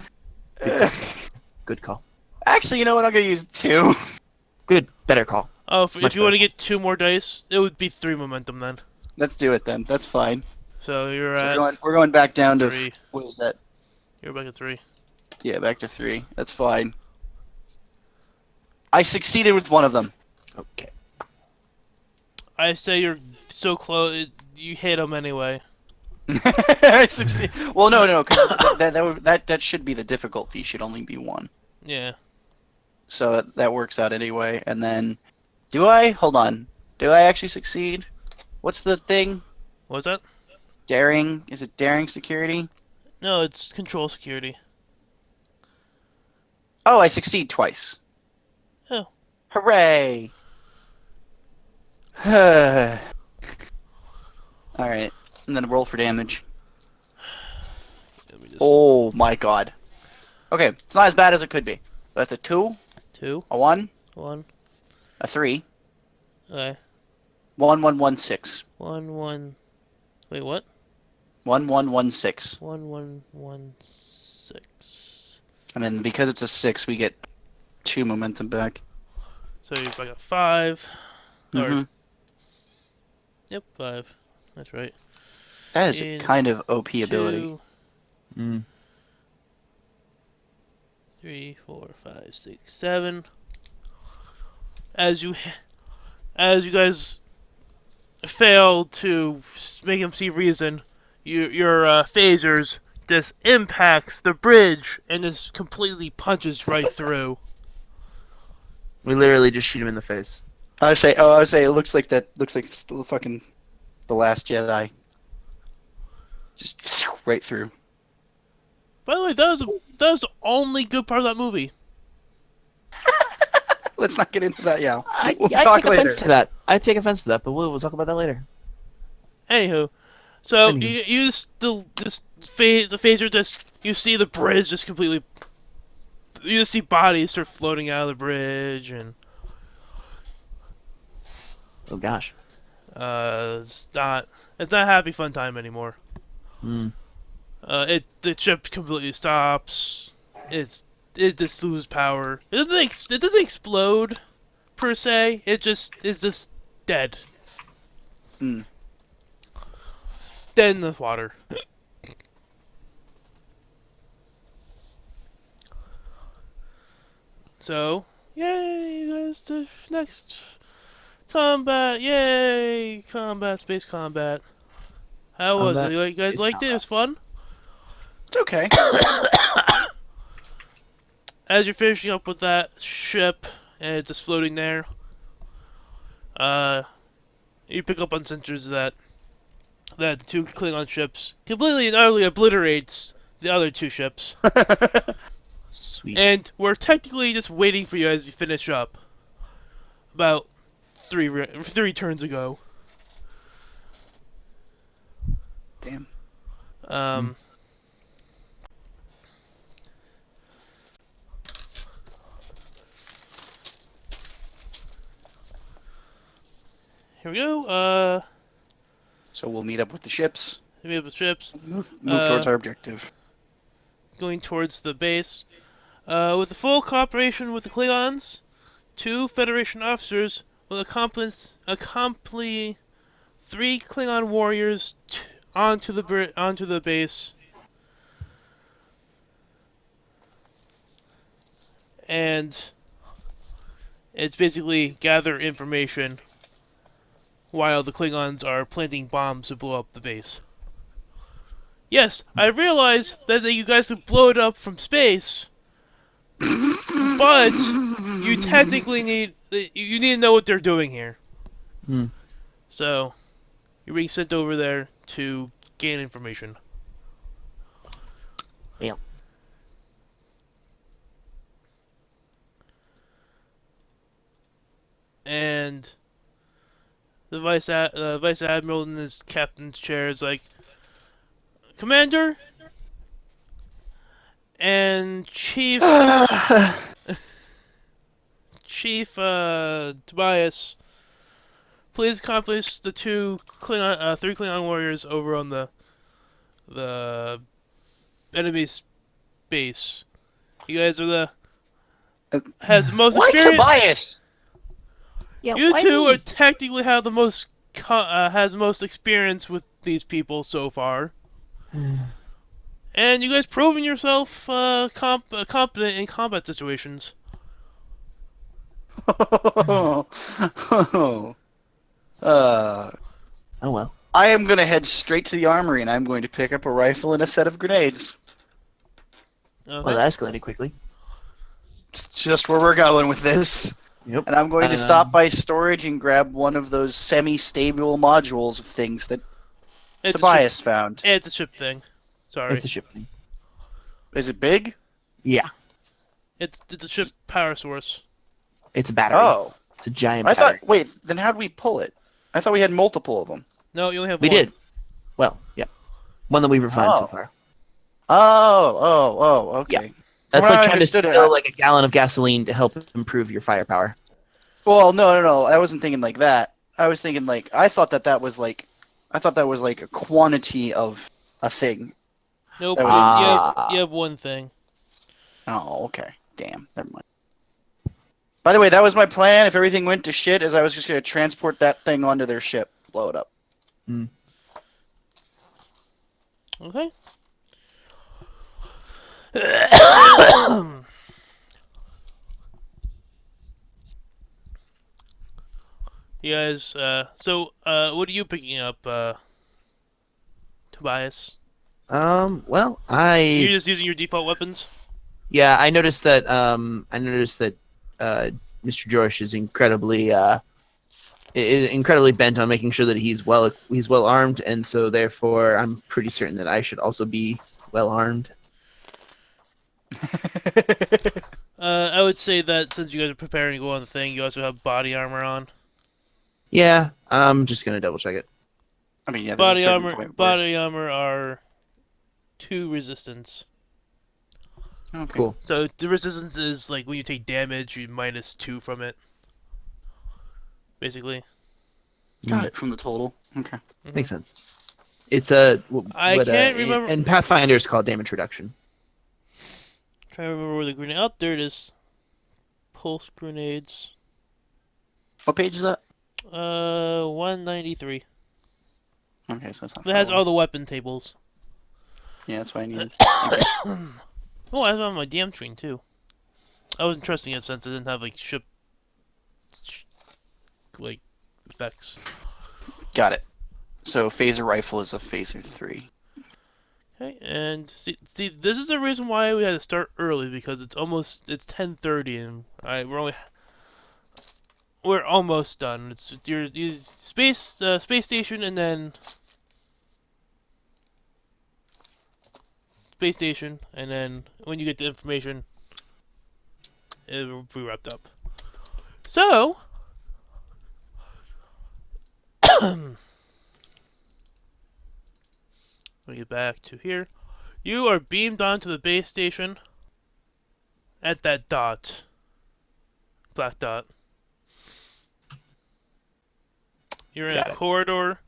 Good call. Actually, you know what? I'm going to use 2. Good. Better call. Oh, if Much you want to better. get 2 more dice, it would be 3 momentum then. Let's do it then. That's fine. So you're So at we're going back down to... 3. What is that? You're back at 3. Yeah, back to 3. That's fine. I succeeded with one of them. Okay. I say you're so close. You hit them anyway. I succeed. Well, no, because that should be the difficulty. Should only be 1. Yeah. So that works out anyway. And then, do I? Hold on. Do I actually succeed? What's the thing? What's that? Daring? Is it daring security? No, it's control security. Oh, I succeed twice. Oh. Hooray! Alright. And then roll for damage. Let me just. Oh my god. Okay, it's not as bad as it could be. That's a 2, 2, a 1, 1. a 3, Okay. 1, 1, 1, 6. 1, 1. Wait, what? 1, 1, 1, 6. 1, 1, 1, 6. And then because it's a 6, we get 2 momentum back. So you've got 5. Mm-hmm. Or, yep, 5. That's right. That is In a kind of OP ability. 2, Mm. 3, 4, 5, 6, 7. As you guys fail to make him see reason, your phasers just impacts the bridge and just completely punches right through. We literally just shoot him in the face. I would say it looks like it's still fucking The Last Jedi. Just right through. By the way, that was the only good part of that movie. Let's not get into that, yeah. I We'll take talk later. offense to that. I take offense to that, but we'll talk about that later. Anywho, so Anywho. you use the phaser, just you see the bridge just completely. You just see bodies start floating out of the bridge, and Oh gosh. it's not a happy fun time anymore. Hmm. The ship completely stops. It just loses power. It doesn't explode per se. It's just dead. Hmm. Dead in the water. So, yay, guys, the next combat, yay, combat, space combat. How was it? Combat You guys is liked it? It combat. was fun? It's okay. As you're finishing up with that ship, and it's just floating there, you pick up on sensors that the two Klingon ships completely and utterly obliterates the other two ships. Sweet. And we're technically just waiting for you as you finish up. About three turns ago. Damn. Here we go. So we'll meet up with the ships. We have the ships Move towards our objective. going towards the base. With the full cooperation with the Klingons, 2 Federation officers will accompany 3 Klingon warriors onto the base. And it's basically gather information while the Klingons are planting bombs to blow up the base. Yes, I realize that you guys can blow it up from space, but you technically need to know what they're doing here. Hmm. So you're being sent over there to gain information. Yeah. And the vice admiral in his captain's chair is like, Commander and Chief Tobias, please accomplish the 3 Klingon warriors over on the enemy's base. You guys are the has the most Why experience. Tobias? Yeah. You why two me? are technically have the most has most experience with these people so far, and you guys proven yourself competent in combat situations. uh, Oh well. I am going to head straight to the armory and I'm going to pick up a rifle and a set of grenades. Okay. Well, that escalated quickly. It's just where we're going with this. Yep. And I'm going to stop by storage and grab one of those semi-stable modules of things that It's Tobias found. It's a ship thing. Sorry. It's a ship thing. Is it big? Yeah. It's a ship power source. It's a battery. Oh. It's a giant I battery. thought, wait, then how'd we pull it? I thought we had multiple of them. No, you only have We one. did. Well, yeah. One that we've refined so Oh. far. Okay. That's From what like I trying to understood it, spill like a gallon of gasoline to help improve your firepower. Well, no. I wasn't thinking like that. I was thinking like, I thought that was like a quantity of a thing. Nope. That was insane. You have one thing. Oh, okay. Damn. Never mind. By the way, that was my plan. If everything went to shit, is I was just going to transport that thing onto their ship, blow it up. Okay. You guys, so, what are you picking up, Tobias? Well, You're just using your default weapons? I noticed that Mr. George is incredibly bent on making sure that he's well armed, and so therefore I'm pretty certain that I should also be well armed. I would say that since you guys are preparing to go on the thing, you also have body armor on. Yeah, I'm just gonna double check it. I mean, yeah, there's a certain point where. Body armor are 2 resistance. Okay. Cool. So the resistance is like when you take damage, you -2 from it. Basically. Got it from the total. Okay. Makes sense. It's a I can't remember. in Pathfinder it's called damage reduction. Trying to remember where the grenade. Oh, there it is. Pulse grenades. What page is that? 193. Okay, so it's not. It far has away. all the weapon tables. Yeah, that's what I needed. Oh, I have it on my DM screen too. I wasn't trusting it since it didn't have like like effects. Got it. So phaser rifle is a phaser 3. Okay, and see, this is the reason why we had to start early because it's 10:30 and we're almost done. It's your space station and then space station and then when you get the information, it will be wrapped up. So. Let me get back to here. You are beamed onto the base station at that dot. Black dot. You're in Got a it. corridor.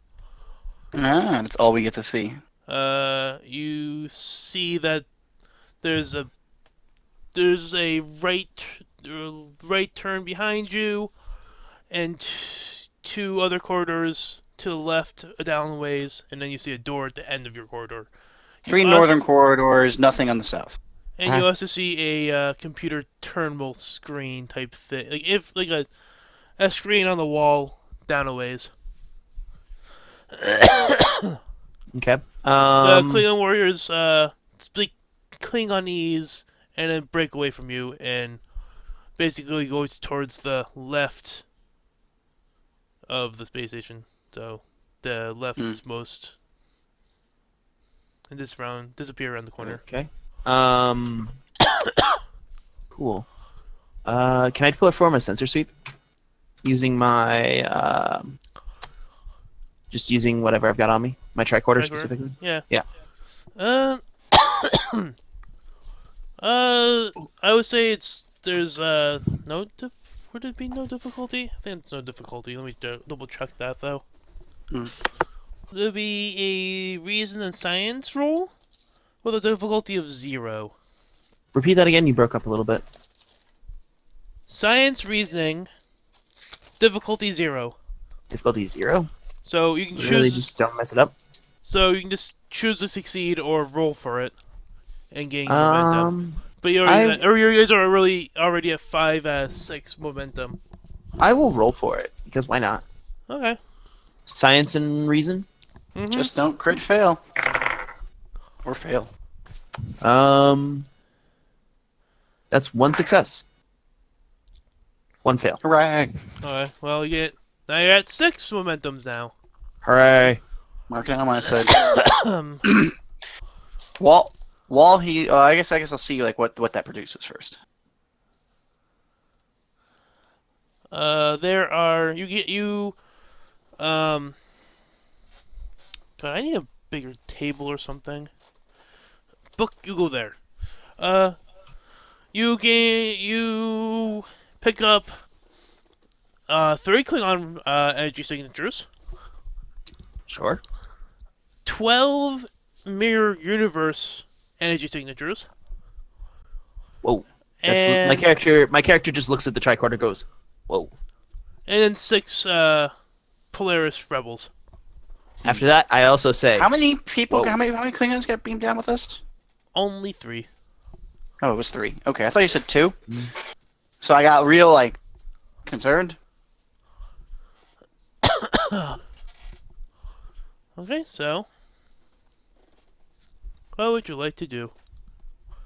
Ah, that's all we get to see. You see that there's a right turn behind you, and 2 other corridors to the left down the ways, and then you see a door at the end of your corridor. 3 northern corridors, nothing on the south. And you also see a computer terminal screen type thing, like a screen on the wall down a ways. Okay. The Klingon warriors speak Klingonese and then break away from you and basically go towards the left of the space station. So the leftmost and disappear around the corner. Okay. Cool. Can I perform a sensor sweep using my just using whatever I've got on me, my tricorder specifically? Yeah. Yeah. I would say there's would it be no difficulty? I think it's no difficulty. Let me double check that though. There'll be a reason and science roll with a difficulty of 0. Repeat that again. You broke up a little bit. Science reasoning, difficulty 0. Difficulty 0. So you can Really, choose. just don't mess it up. So you can just choose to succeed or roll for it, and gain momentum. But you guys are already at 5/6 momentum. I will roll for it because why not? Okay. Science and reason. Mm-hmm. Just don't crit fail. Or fail. That's 1 success. 1 fail. Hooray! Alright, well now you're at 6 momentums now. Hooray! Mark it on my side. Um, While he, I guess I'll see like what that produces first. there are God, I need a bigger table or something. You go there. You pick up 3 Klingon energy signatures, Sure. 12 mirror universe energy signatures. Whoa. That's and, my character. My character just looks at the tricorder, goes, "Whoa." And then 6 Polaris rebels. After that, I also say, How many people? Whoa. How many Klingons got beamed down with us? Only 3. Oh, it was 3. Okay, I thought you said 2. So I got real concerned. Okay, so what would you like to do?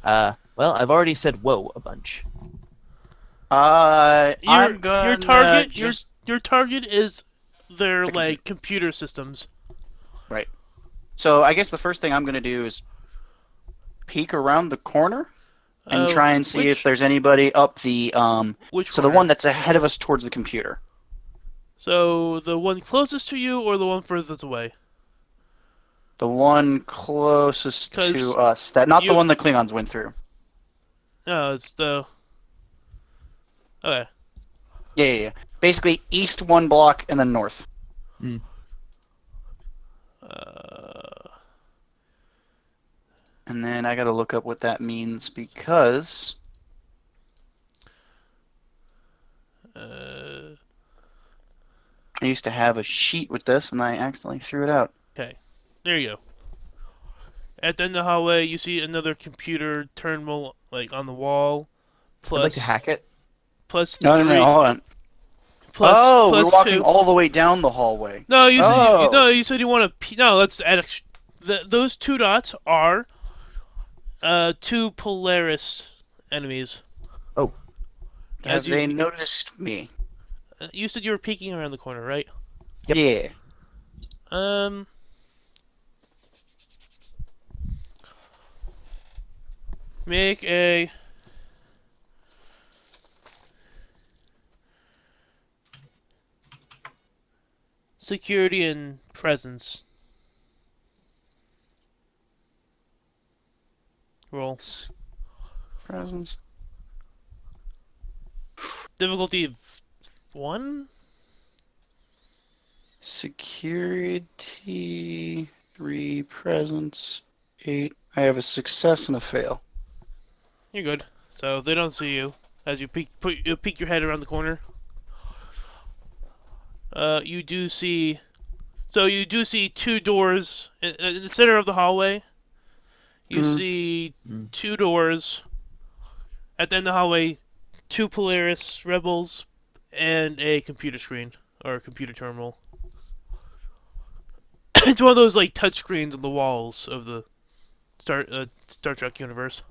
well, I've already said "whoa" a bunch. I'm gonna your target is their The computer systems. Right. So I guess the first thing I'm gonna do is peek around the corner. and try and see if there's anybody up the Which so the corner? one that's ahead of us towards the computer. So the one closest to you or the one furthest away? The one closest 'Cause to us. That not the you- one the Klingons went through. No, it's the. Okay. Yeah. Basically, east one block and then north. Uh, And then I gotta look up what that means because uh, I used to have a sheet with this and I accidentally threw it out. okay. There you go. At the end of the hallway, you see another computer terminal, like on the wall. Plus, I'd like to hack it. Plus No, three. hold on. Plus We're walking two. all the way down the hallway. No, you said Oh. no. You said you want to. No, let's add. Those two dots are two Polaris enemies. Oh. Have they noticed me? You said you were peeking around the corner, right? Yep. Yeah. Make a security and presence roll. Presence. Difficulty of 1? Security 3, presence 8. I have a success and a fail. You're good. So they don't see you as you peek your head around the corner. You do see. So you do see two doors in the center of the hallway. You see two doors. At the end of the hallway, two Polaris rebels and a computer screen or a computer terminal. It's one of those like touch screens on the walls of the Star Trek universe.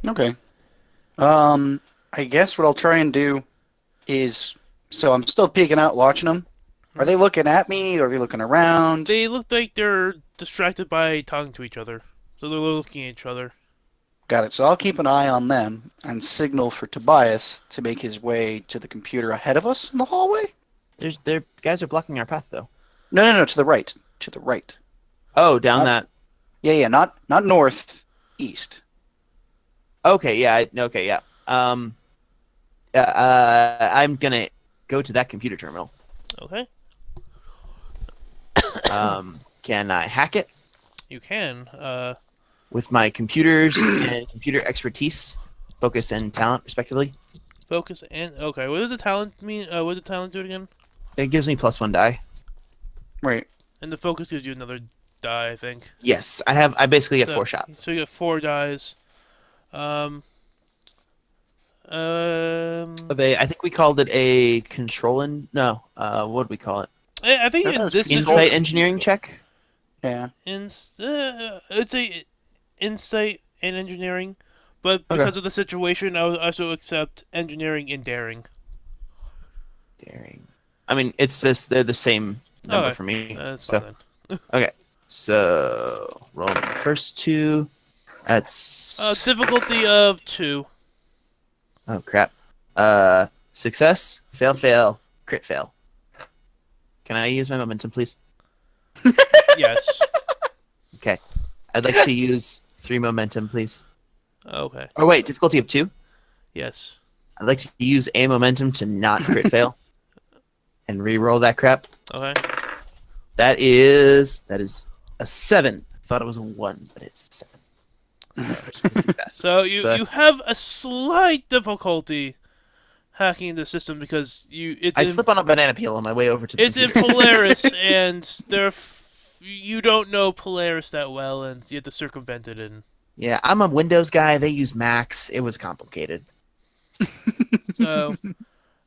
Okay. I guess what I'll try and do is, so I'm still peeking out watching them. Are they looking at me or are they looking around? They look like they're distracted by talking to each other. So they're looking at each other. Got it. So I'll keep an eye on them and signal for Tobias to make his way to the computer ahead of us in the hallway. Their guys are blocking our path though. No, to the right. To the right. Oh, down that. Yeah, not north, east. Okay, yeah. Okay, yeah. I'm gonna go to that computer terminal. Okay. Can I hack it You can. with my computers and computer expertise, focus, and talent, respectively? Focus and okay. What does the talent mean? What does the talent do again? It gives me +1 die. Right. And the focus gives you another die, I think. Yes, I basically get So- 4 shots. So you get 4 dies. I think we called it a controlling. No, what did we call it? I think That in was this Insight engineering check. Yeah. it's a insight and engineering, but Okay. because of the situation, I would also accept engineering and daring. Daring. I mean, they're the same number Okay. for me. That's So fine then. okay, so roll the first 2. That's Difficulty of 2. oh crap. Success, fail, crit fail. Can I use my momentum, please? Yes. Okay. I'd like to use 3 momentum, please. Okay. Oh wait, difficulty of 2. Yes. I'd like to use a momentum to not crit fail, and re-roll that crap. Okay. That is a 7. I thought it was a 1, but it's a 7. Which is a success. So you that's- have a slight difficulty hacking the system because I slip on a banana peel on my way over to the it's in computer. Polaris and you don't know Polaris that well and you have to circumvent it and Yeah, I'm a Windows guy. They use Macs. It was complicated. so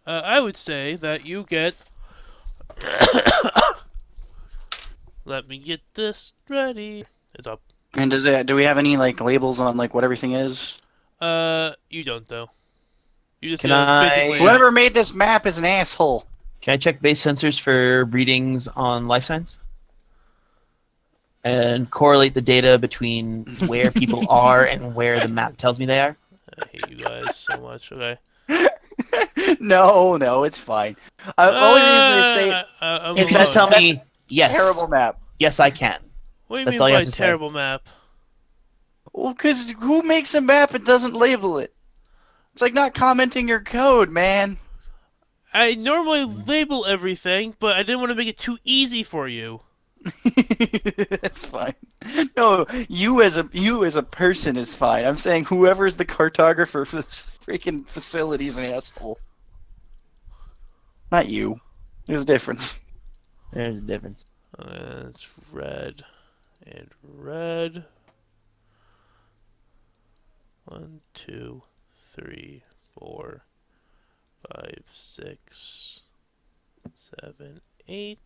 I would say that you get let me get this ready. It's up. And do we have any like labels on like what everything is? You don't though. You just Can I- basically Whoever made this map is an asshole. Can I check base sensors for readings on life signs? and correlate the data between where people are and where the map tells me they are. I hate you guys so much. Okay. No, it's fine. Only reason I say I'm If you alone. just tell me yes, terrible map. yes, I can. What do you That's mean all you by have to say. terrible map? Well, because who makes a map and doesn't label it? It's like not commenting your code, man. I normally label everything, but I didn't want to make it too easy for you. That's fine. No, you as a person is fine. I'm saying whoever's the cartographer for this freaking facility is an asshole. Not you. There's a difference. There's a difference. It's red and red. 1, 2, 3, 4, 5, 6, 7, 8,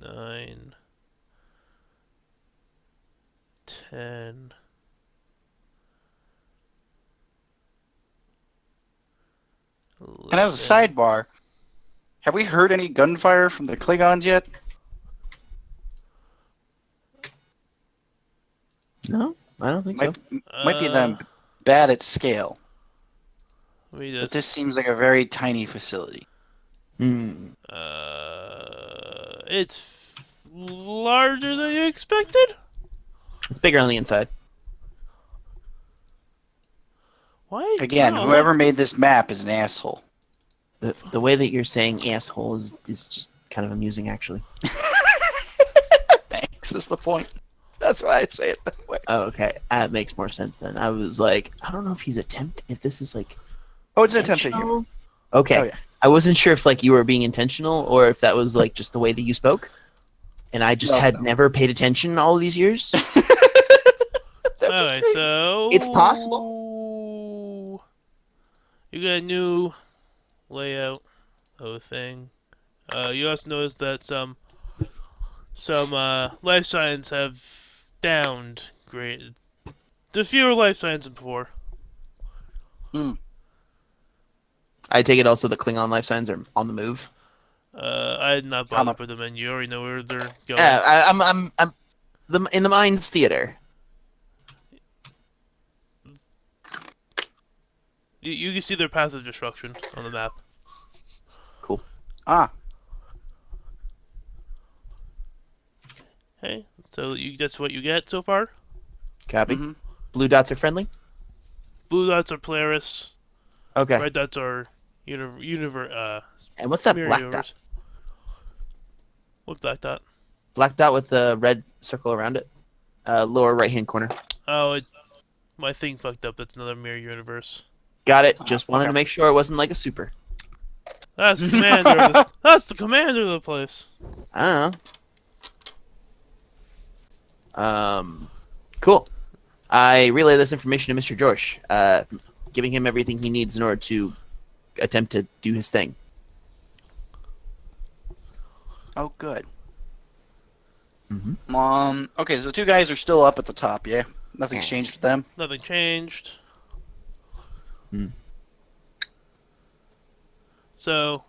9, 10. And as a 11. sidebar, have we heard any gunfire from the Klingons yet? No, I don't think so. Might be them bad at scale. Let me But just, this seems like a very tiny facility. Hmm. it's larger than you expected? It's bigger on the inside. Why? Again, No, whoever made this map is an asshole. The way that you're saying asshole is just kind of amusing, actually. Thanks, is the point. That's why I say it that way. Oh, okay. That makes more sense then. I was like, I don't know if if this is like Oh, it's an attempt at intentional. humor. Okay. Oh, yeah. I wasn't sure if like you were being intentional or if that was like just the way that you spoke. And I just had never paid attention all these years. Alright, so It's possible. you got a new layout of a thing. You also notice that some life signs have downgraded. There's fewer life signs than before. I take it also the Klingon life signs are on the move. I did not bother with them, and you already know where they're going. I'm in the Mines Theater. You can see their path of destruction on the map. Cool. Ah, Okay, so that's what you get so far. Copy. mhm. Blue dots are friendly. Blue dots are Polaris. Okay. Red dots are And what's that mirror black universe. dot? What black dot? Black dot with the red circle around it. Lower right hand corner. Oh, my thing fucked up. That's another mirror universe. Got it. Just wanted okay. to make sure it wasn't like a super. That's the commander. That's the commander of the place. I don't know. Cool. I relay this information to Mr. George, giving him everything he needs in order to attempt to do his thing. Oh, good. Mm-hmm. Okay, so the two guys are still up at the top, yeah? Nothing's changed with them? Nothing changed. Hmm. So,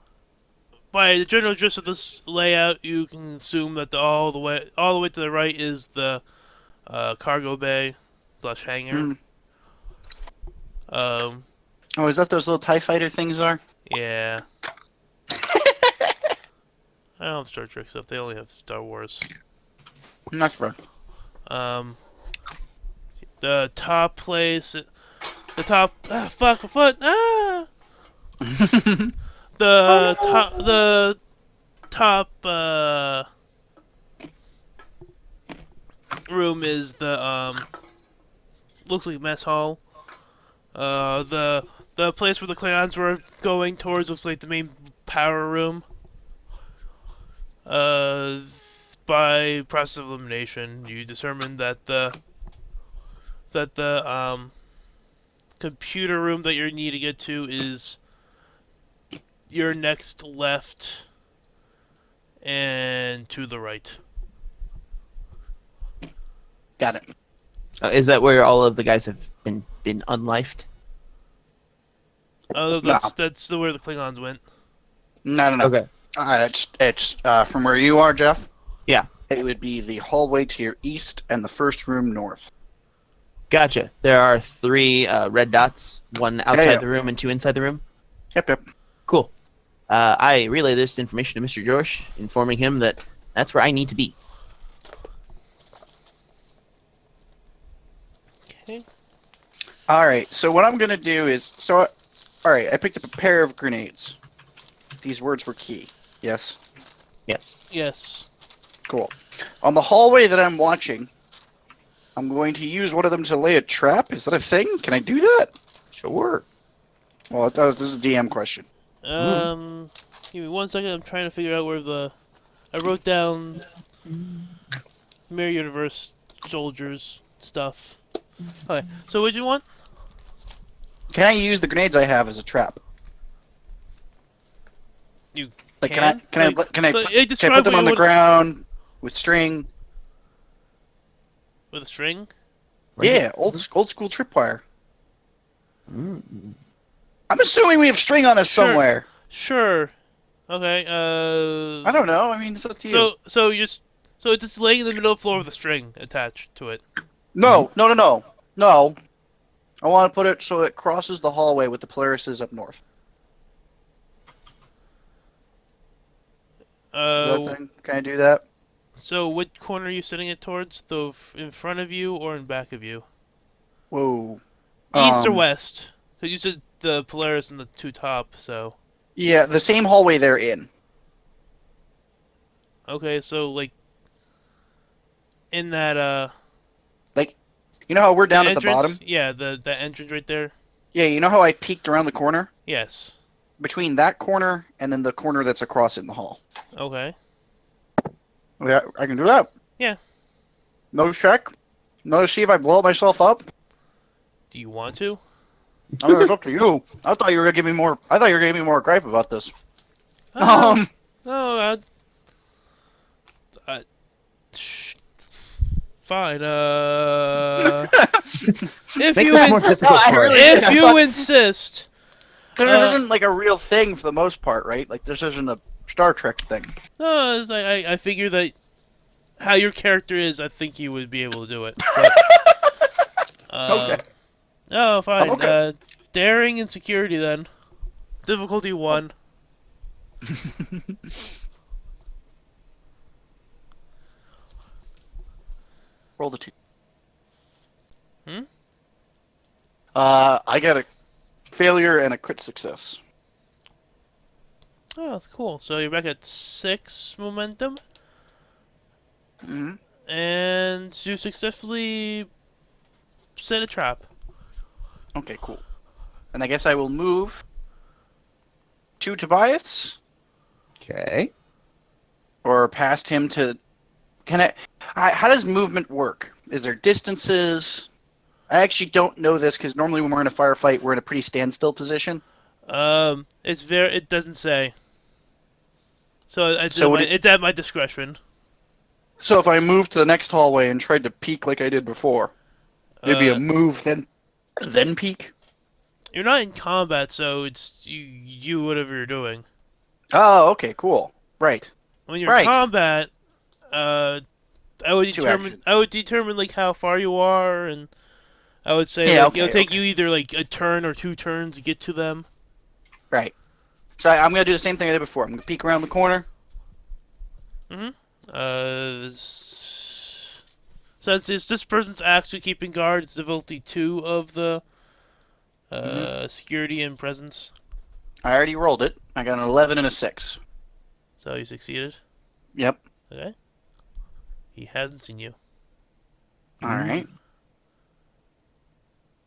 by the general gist of this layout, you can assume that all the way to the right is the cargo bay / hangar. Oh, is that those little TIE fighter things are? Yeah. I don't have Star Trek stuff. They only have Star Wars. That's fun. The top place, the top. Fuck my foot. The top room is the looks like mess hall. The place where the Klingons were going towards looks like the main power room. By process of elimination, you determine that the computer room that you need to get to is your next left and to the right. Got it. Is that where all of the guys have been unlifed? That's where the Klingons went. No. Okay. It's from where you are, Jeff. Yeah. It would be the hallway to your east and the first room north. Gotcha. There are 3 red dots, 1 outside Yeah. the room and 2 inside the room. Yep. Cool. I relay this information to Mr. Josh, informing him that that's where I need to be. Okay. All right. So what I'm gonna do is all right. I picked up a pair of grenades. These words were key. Yes. Yes. Yes. Cool. On the hallway that I'm watching, I'm going to use one of them to lay a trap. Is that a thing? Can I do that? Sure. Well, this is a DM question. Give me 1 second. I'm trying to figure out where the. I wrote down Mirror Universe soldiers stuff. Okay. So what'd you want? Can I use the grenades I have as a trap? You Like, can? can I Like, can I so put, it can I described put them what on you the would- ground with string? with a string? Right. Yeah, old school tripwire. Mm. I'm assuming we have string on us Sure. somewhere. Sure. Okay. I don't know. I mean, it's up to you. So it's just laying in the middle of the floor with a string attached to it. No. I want to put it so it crosses the hallway with the Polarises up north. Is that a thing? Can I do that? So what corner are you sitting it towards? In front of you or in back of you? Whoa. East or west? Because you said the Polaris and the 2 top, so. Yeah, the same hallway they're in. Okay, so like in that Like, you know how we're down at the entrance? bottom? Yeah, the entrance right there. Yeah, you know how I peeked around the corner? Yes. Between that corner and then the corner that's across it in the hall. Okay. Yeah, I can do that. Yeah. No check. No to see if I blow myself up. Do you want to? I mean, it's up to you. I thought you were gonna give me more. I thought you were gonna give me more gripe about this. No, fine. If Make you this more difficult I for really- us. if you insist. Because this isn't like a real thing for the most part, right? Like this isn't a Star Trek thing. No, I figure that how your character is, I think you would be able to do it. But, Okay. Oh, fine. Okay. Daring and security then. Difficulty 1. Roll the 2. Hmm? I got a failure and a crit success. Oh, that's cool. So you're back at 6 momentum, Mm-hmm. and you successfully set a trap. Okay, cool. And I guess I will move to Tobias Okay. or past him to. Can how does movement work? Is there distances? I actually don't know this because normally when we're in a firefight, we're in a pretty standstill position. It doesn't say. So So would it's at my discretion. So if I moved to the next hallway and tried to peek like I did before, it'd be a move then peek. You're not in combat, so it's you whatever you're doing. Oh, okay, cool. Right. When you're Right. in combat, I would Two determine actions. I would determine like how far you are, and I would say Yeah, like okay, it'll take okay. you either like a turn or 2 turns to get to them. Right. So I'm gonna do the same thing I did before. I'm gonna peek around the corner. Mm-hmm. Since it's this person's actually keeping guard, it's difficulty 2 of the security and presence. I already rolled it. I got an 11 and a 6. So you succeeded. Yep. Okay. He hasn't seen you. All right.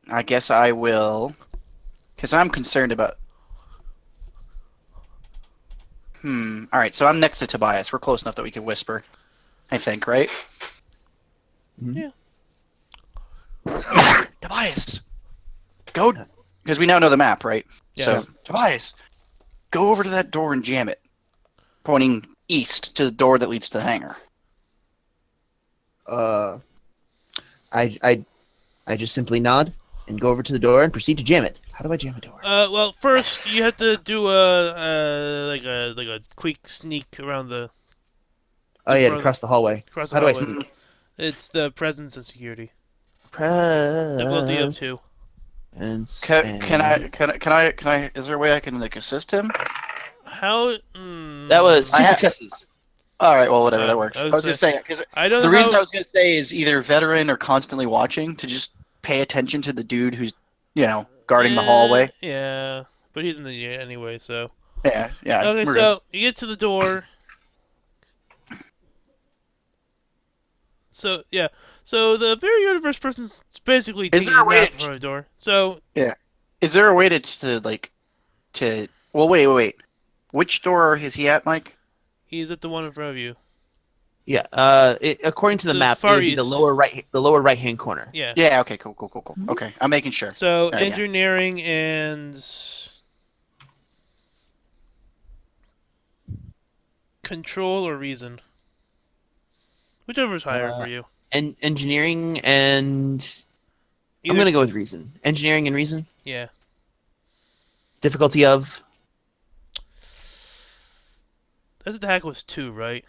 I guess I will, because I'm concerned about. All right, so I'm next to Tobias. We're close enough that we can whisper. I think, right? Yeah. Tobias, go, because we now know the map, right? Yeah. So Tobias, go over to that door and jam it, pointing east to the door that leads to the hangar. I just simply nod and go over to the door and proceed to jam it. How do I jam a door? Well, first you have to do a quick sneak around Oh the yeah, to front cross the hallway. across the How do I hallway. sneak? It's the presence and security. Difficulty of Press 2. and Can I? Is there a way I can like assist him? How? that was I two ha- successes. All right, well, whatever, that works. I I was say, just saying because I don't the know reason how. I was gonna say is either veteran or constantly watching to just pay attention to the dude who's, guarding the hallway. Yeah, but he's in the anyway, so. Yeah, yeah, Okay, we're good. so you get to the door. So yeah, so the very universe person's basically Is taking there a a way nap in to? front of the door. So Yeah. Is there a way to like to? Well, wait. Which door is he at, Mike? he's at the one in front of you. Yeah. According to the The map, it far would be east. the lower right hand corner. Yeah. Yeah. Okay. Cool. Okay, I'm making sure. So All right, yeah. engineering and control or reason, whichever is higher for you. And engineering and I'm Either, gonna go with reason. Engineering and reason. Yeah. Difficulty of This attack was 2, right?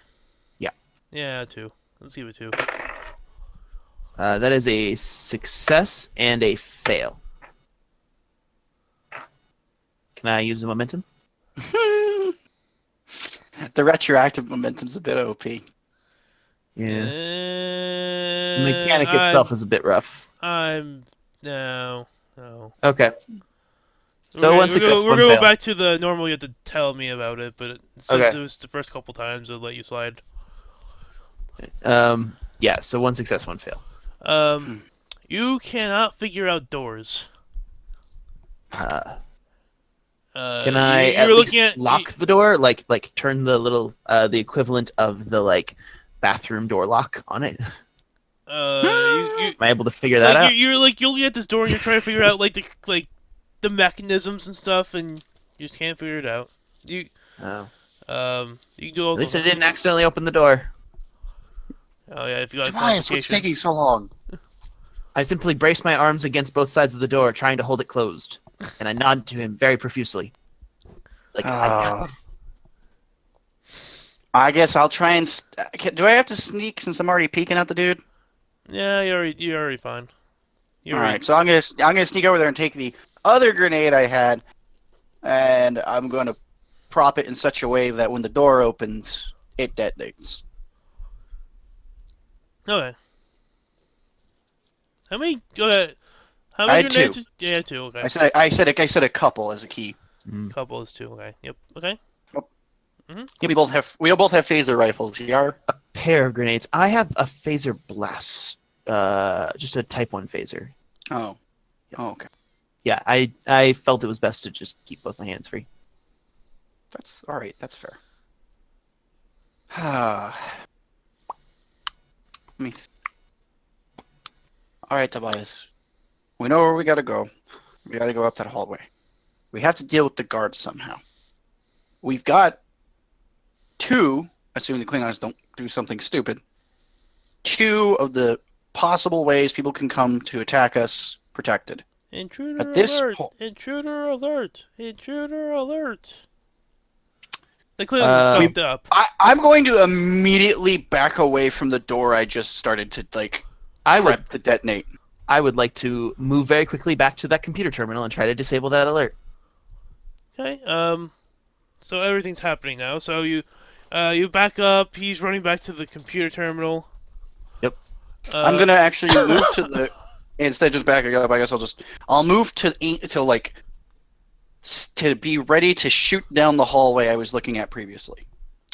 Yeah. Yeah, 2. Let's give it 2. that is a success and a fail. Can I use the momentum? The retroactive momentum's a bit OP. Yeah. Uh, The mechanic itself is a bit rough. No. Okay. So one success, we're one gonna fail. go back to the normal. You have to tell me about it, but since Okay. it was the first couple times, I'll let you slide. Yeah. So one success, one fail. You cannot figure out doors. Can I you're at looking least at lock the door? Like turn the little the equivalent of the like bathroom door lock on it? you Am I able to figure that out? you're looking at this door and you're trying to figure out the mechanisms and stuff, and you just can't figure it out. You Oh. you can do all At least those. I didn't accidentally open the door. Oh yeah, if you got Tobias, what's concentration. taking so long? I simply braced my arms against both sides of the door, trying to hold it closed, and I nodded to him very profusely. Like, I got this. I guess I'll try and. Do I have to sneak since I'm already peeking at the dude? Yeah, you're already fine. All right, so I'm gonna sneak over there and take the other grenade I had, and I'm gonna prop it in such a way that when the door opens, it detonates. Okay. How many? How I many had grenades? 2. Yeah, 2. Okay. I said a couple as a key. Couple is 2. Okay. Yep. Okay. Yep. We both have phaser rifles. Yeah. A pair of grenades. I have a phaser blast. Just a Type 1 phaser. Oh. Oh, okay. Yeah, I felt it was best to just keep both my hands free. That's all right. That's fair. All right, Tobias. We know where we gotta go. We gotta go up that hallway. We have to deal with the guards somehow. We've got 2, assuming the Klingons don't do something stupid, 2 of the possible ways people can come to attack us protected. Intruder At this alert! po- Intruder alert! Intruder alert! The Klingons fucked up. I'm going to immediately back away from the door I just started to prep to detonate. I would like to move very quickly back to that computer terminal and try to disable that alert. Okay. So everything's happening now. So you back up. He's running back to the computer terminal. Yep. I'm gonna actually move to the instead of just backing up. I guess I'll move to be ready to shoot down the hallway I was looking at previously.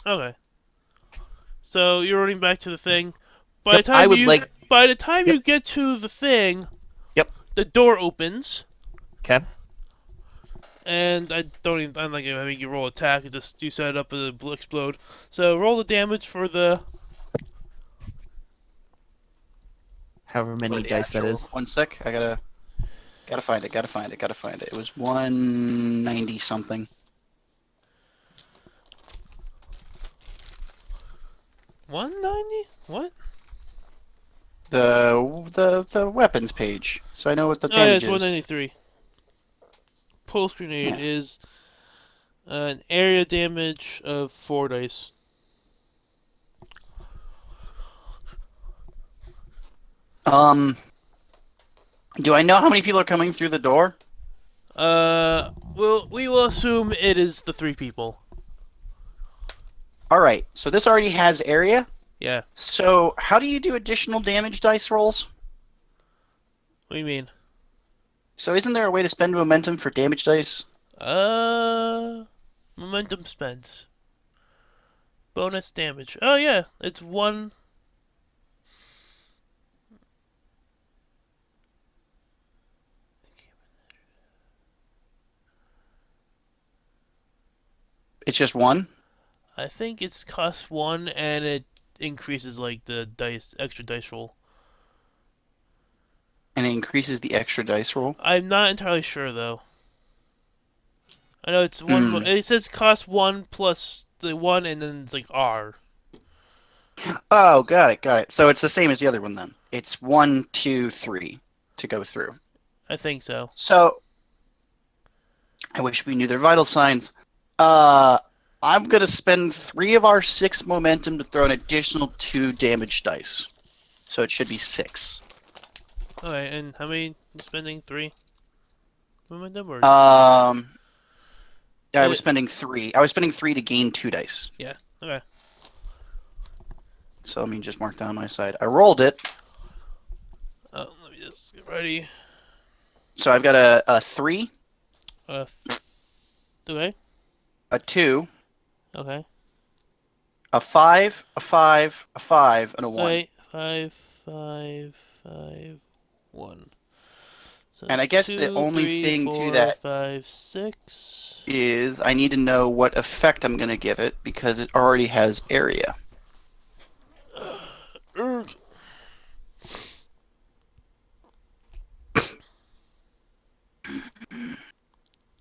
Okay. So you're running back to the thing. By Yep, the time you get to the thing, Yep. the door opens. Okay. And I'm not gonna make you roll attack. You set it up and it will explode. So roll the damage for the. However many dice that is. 1 sec. I gotta find it. It was 190 something. $190? What? The weapons page, so I know what the Oh, yeah, damage it's is. 193. pulse grenade Yeah. is an area damage of 4 dice. Do I know how many people are coming through the door? We will assume it is the 3 people. All right. So this already has area. Yeah. So how do you do additional damage dice rolls? What do you mean? So isn't there a way to spend momentum for damage dice? Momentum spent. Bonus damage. Oh yeah, it's 1. It's just one, I think it's cost 1 and it increases like the extra dice roll. and it increases the extra dice roll. I'm not entirely sure though. I know it's 1. Hmm. It says cost 1 plus the 1 and then it's like R. Oh, got it, got it. So it's the same as the other one then. It's 1, 2, 3 to go through. I think so. So I wish we knew their vital signs. I'm gonna spend 3 of our 6 momentum to throw an additional 2 damage dice. So it should be 6. Okay, and how many you spending? 3 momentum or I was spending 3. I was spending 3 to gain 2 dice. yeah. Okay. So let me just mark down my side. I rolled it. Let me just get ready. So I've got a 3, Uh, okay. a 2, Okay. a 5, a 5, a 5, and a 1. Alright, 5, 5, 5, 1. So And I guess the 2, only 3, thing to 4, that 5, 6. is I need to know what effect I'm going to give it because it already has area. Urgh.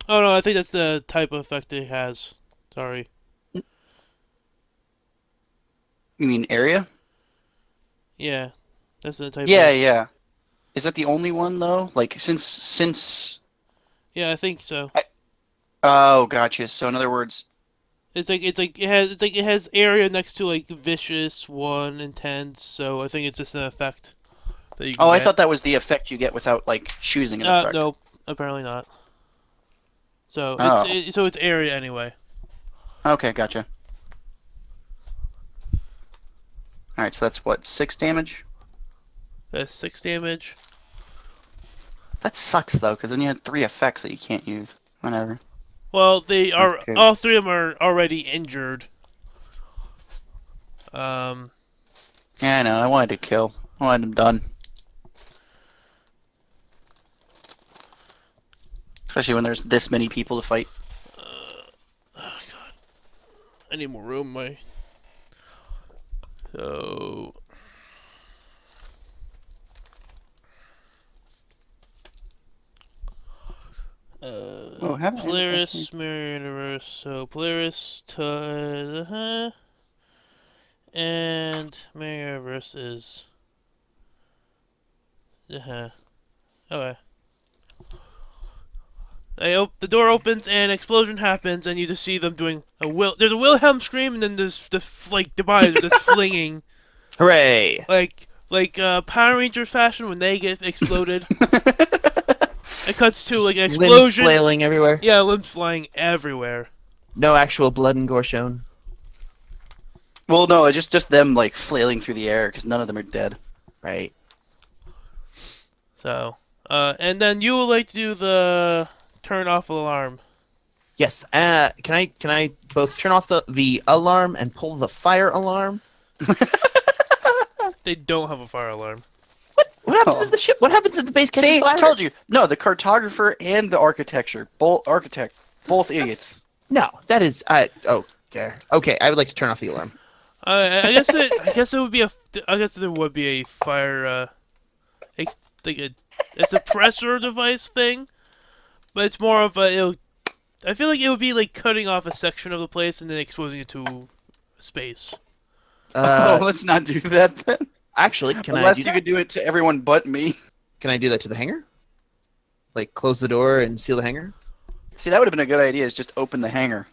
Oh no, I think that's the type of effect it has. Sorry. You mean area? Yeah, that's the type Yeah, of. yeah. Is that the only one though? Like since Yeah, I think so. Oh, gotcha. So in other words, It has area next to like vicious, 1, intense. So I think it's just an effect that you can oh, I get. thought that was the effect you get without like choosing an effect. No, apparently not. So Oh, it's area anyway. okay, gotcha. All right, so that's what, 6 damage? That's 6 damage. That sucks though, because then you had 3 effects that you can't use. Whatever. Well, they are Okay. all 3 of them are already injured. Yeah, I know. I wanted to kill. I wanted them done. Especially when there's this many people to fight. Oh god, I need more room. So Oh, have it. Polaris Mirror Universe. So Polaris to and Mirror Universe is okay. The door opens and an explosion happens, and you just see them doing There's a Wilhelm scream, and then there's the bodies are just flinging Hooray! like Power Rangers fashion when they get exploded. It cuts to like an Limbs explosion. flailing everywhere. Yeah, limbs flying everywhere. No actual blood and gore shown. Well, no, it's just them like flailing through the air because none of them are dead. Right. So, and then you would like to do the turn off alarm. Yes. Can I both turn off the alarm and pull the fire alarm? They don't have a fire alarm. What happens Oh. if the ship? What happens if the base catches See, I fire? told you. No, the cartographer and the both idiots. No, that is. Oh, there. Okay, I would like to turn off the alarm. I guess it would be I guess there would be a fire like a suppressor device thing, but it's more of I feel like it would be like cutting off a section of the place and then exposing it to space. Oh, let's not do that then. Actually, can I Unless do you that? could do it to everyone but me. Can I do that to the hangar? Like close the door and seal the hangar? See, that would have been a good idea. Is just open the hangar.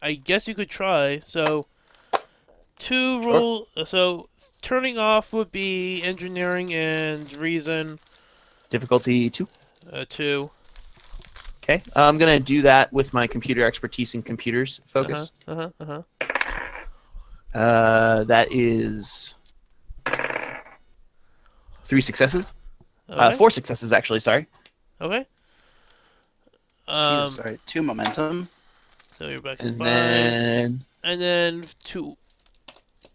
I guess you could try. So Sure. So turning off would be engineering and reason. Difficulty 2. 2. Okay. I'm gonna do that with my computer expertise in computers focus. That is 3 successes. Okay. 4 successes actually. Sorry. Okay. Jesus, alright. 2 momentum. So you're back to And 5. then And then to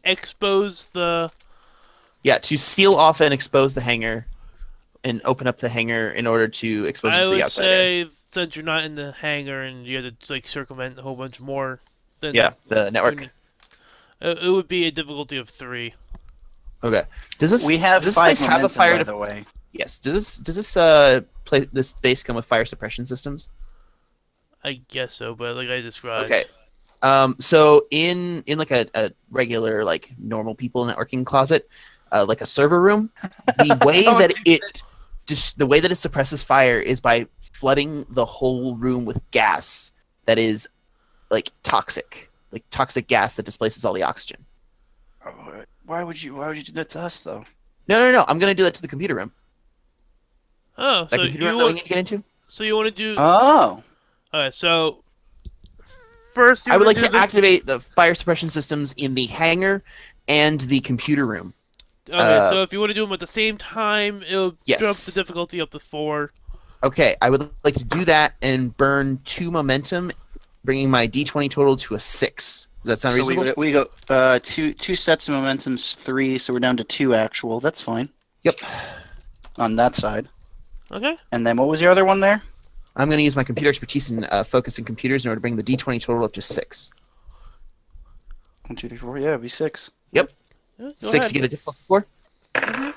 expose the. yeah, to seal off and expose the hangar, and open up the hangar in order to expose it I to the would outside air. say since you're not in the hangar and you have to like circumvent a whole bunch more, then Yeah, the network. it would be a difficulty of 3. Okay. Does this We have does this 5 place have a momentum, fire? by the way. Yes. Does this this base come with fire suppression systems? I guess so, but like I described. Okay. So in like a regular like normal people networking closet, like a server room, the way Don't that do it the way that it suppresses fire is by flooding the whole room with gas that is like toxic gas that displaces all the oxygen. Oh, why would you do that to us, though? No. I'm gonna do that to the computer room. Oh, That so computer you room that we want need to get into. so you want to do? Oh. Alright, so first you I would want like do to activate the fire suppression systems in the hangar and the computer room. Okay, so if you want to do them at the same time, it'll Yes. jump the difficulty up to 4. Okay, I would like to do that and burn 2 momentum, bringing my D20 total to a 6. Does that sound So reasonable? we go two sets of momentum's 3, so we're down to 2 actual. That's fine Yep. on that side. Okay. And then what was your other one there? I'm going to use my computer expertise in focus in computers in order to bring the D20 total up to 6. 1, 2, 3, 4. Yeah, it'd be 6. Yep. Yeah, go 6 ahead. to get a difficulty 4. Mhm.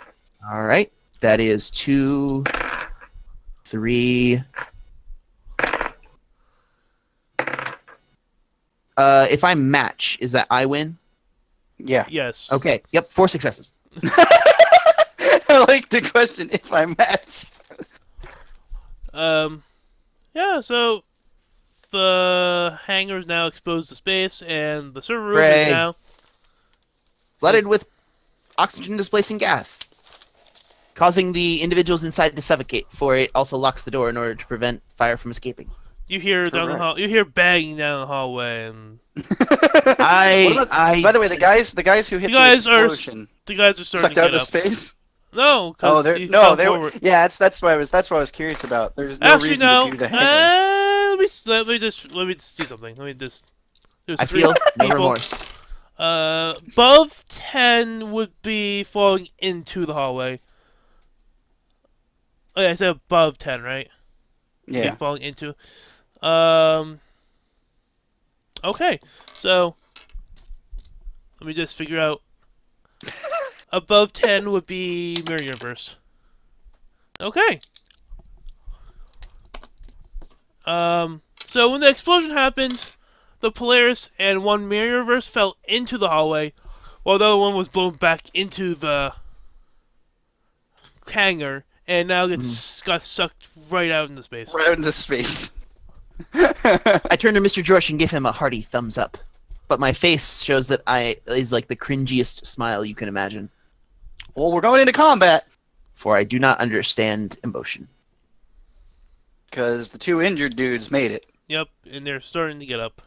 All right. That is 2, 3. If I match, is that I win? Yeah. Yes. Okay. Yep. 4 successes. I like the question. If I match. Yeah. So the hangar is now exposed to space, and the server room Hooray. is now. Flooded with oxygen displacing gas, causing the individuals inside to suffocate, for it also locks the door in order to prevent fire from escaping. You hear down the Correct. hall. You hear banging down the hallway, and By the way, the guys who hit You guys the are explosion the guys are starting sucked to out get into up. space. No, Oh, because they were. Yeah, that's what I was curious about. There's no Actually, reason no. to do the hangar. Let me just do something. Let me just. There's I 3 feel no people. remorse. Above 10 would be falling into the hallway. Oh, yeah, I said above 10, right? Yeah. Falling into. Okay, so let me just figure out. Above 10 would be Mirror Universe. Okay. So when the explosion happened, the Polaris and one Mirror Universe fell into the hallway, while the other one was blown back into the hangar, and now got sucked right out into space. Right out into space. I turn to Mr. George and give him a hearty thumbs up, but my face shows that is like the cringiest smile you can imagine, Well, we're going into combat for I do not understand emotion. because the 2 injured dudes made it. Yep, and they're starting to get up.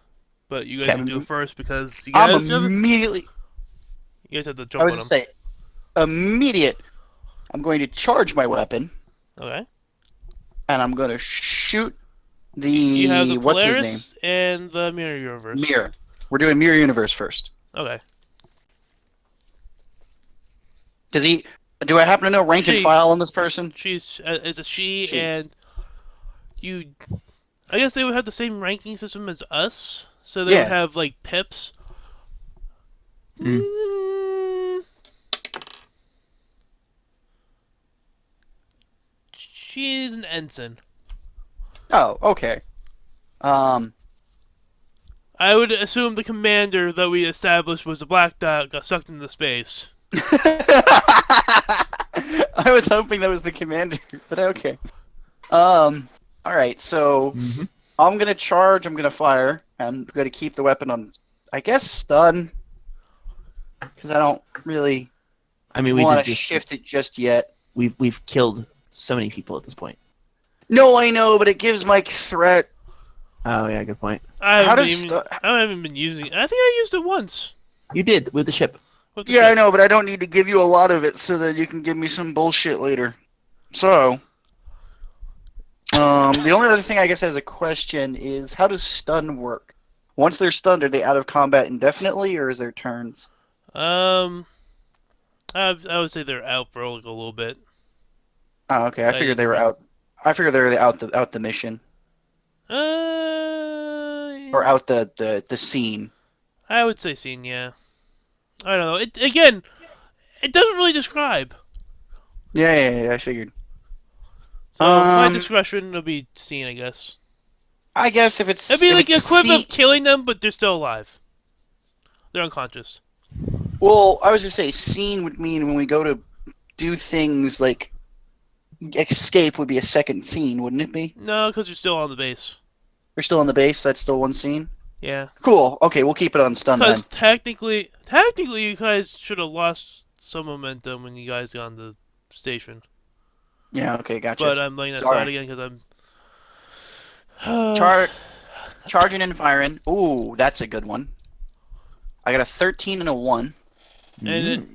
But you guys Okay. can do it first because you guys, I'm immediately. you guys have to I jump was on just them. saying, immediate. I'm going to charge my weapon, Okay. and I'm going to shoot You have the the what's his Polaris and the Mirror Universe. name? Mirror. We're doing Mirror Universe first. Okay. Does he? Do I happen to know rank and She. file on this person? It's a she, She. and you. I guess they would have the same ranking system as us, so they Yeah. would have like pips. Mm. She's an ensign. Oh, okay. I would assume the commander that we established was the black dot got sucked into space. I was hoping that was the commander, but okay. All right, so Mm-hmm. I'm gonna charge. I'm gonna fire. I'm gonna keep the weapon on, I guess, stun, because I don't really I mean, we want did to just shift it just yet. we've killed so many people at this point. No, I know, but it gives Mike threat. Oh yeah, good point. How does stu- I haven't been using it. I think I used it once You did with the ship. with the Yeah, I ship. know, but I don't need to give you a lot of it so that you can give me some bullshit later. So, the only other thing I guess as a question is how does stun work? Once they're stunned, are they out of combat indefinitely, or is there turns? Um, I would say they're out for like a little bit Oh, okay. I by the figured end they of the were run. out. I figured they were out the mission or Yeah, out the scene. I would say scene. Yeah, I don't know. It again, it doesn't really describe. Yeah, I figured. So my discretion it'll be scene, I guess. I guess It'd be if like the it's equivalent scene. of killing them, but they're still alive. They're unconscious. Well, I was gonna say scene would mean when we go to do things like escape would be a second scene, wouldn't it be? No, because you're still on the base. We're still on the base. That's still one scene. Yeah. Cool. Okay, we'll keep it on stun Because then. technically, you guys should have lost some momentum when you guys got on the station. Yeah. Okay, gotcha. But I'm laying that aside Sorry. again because I'm. Charging and firing. Ooh, that's a good one. I got a 13 and a 1,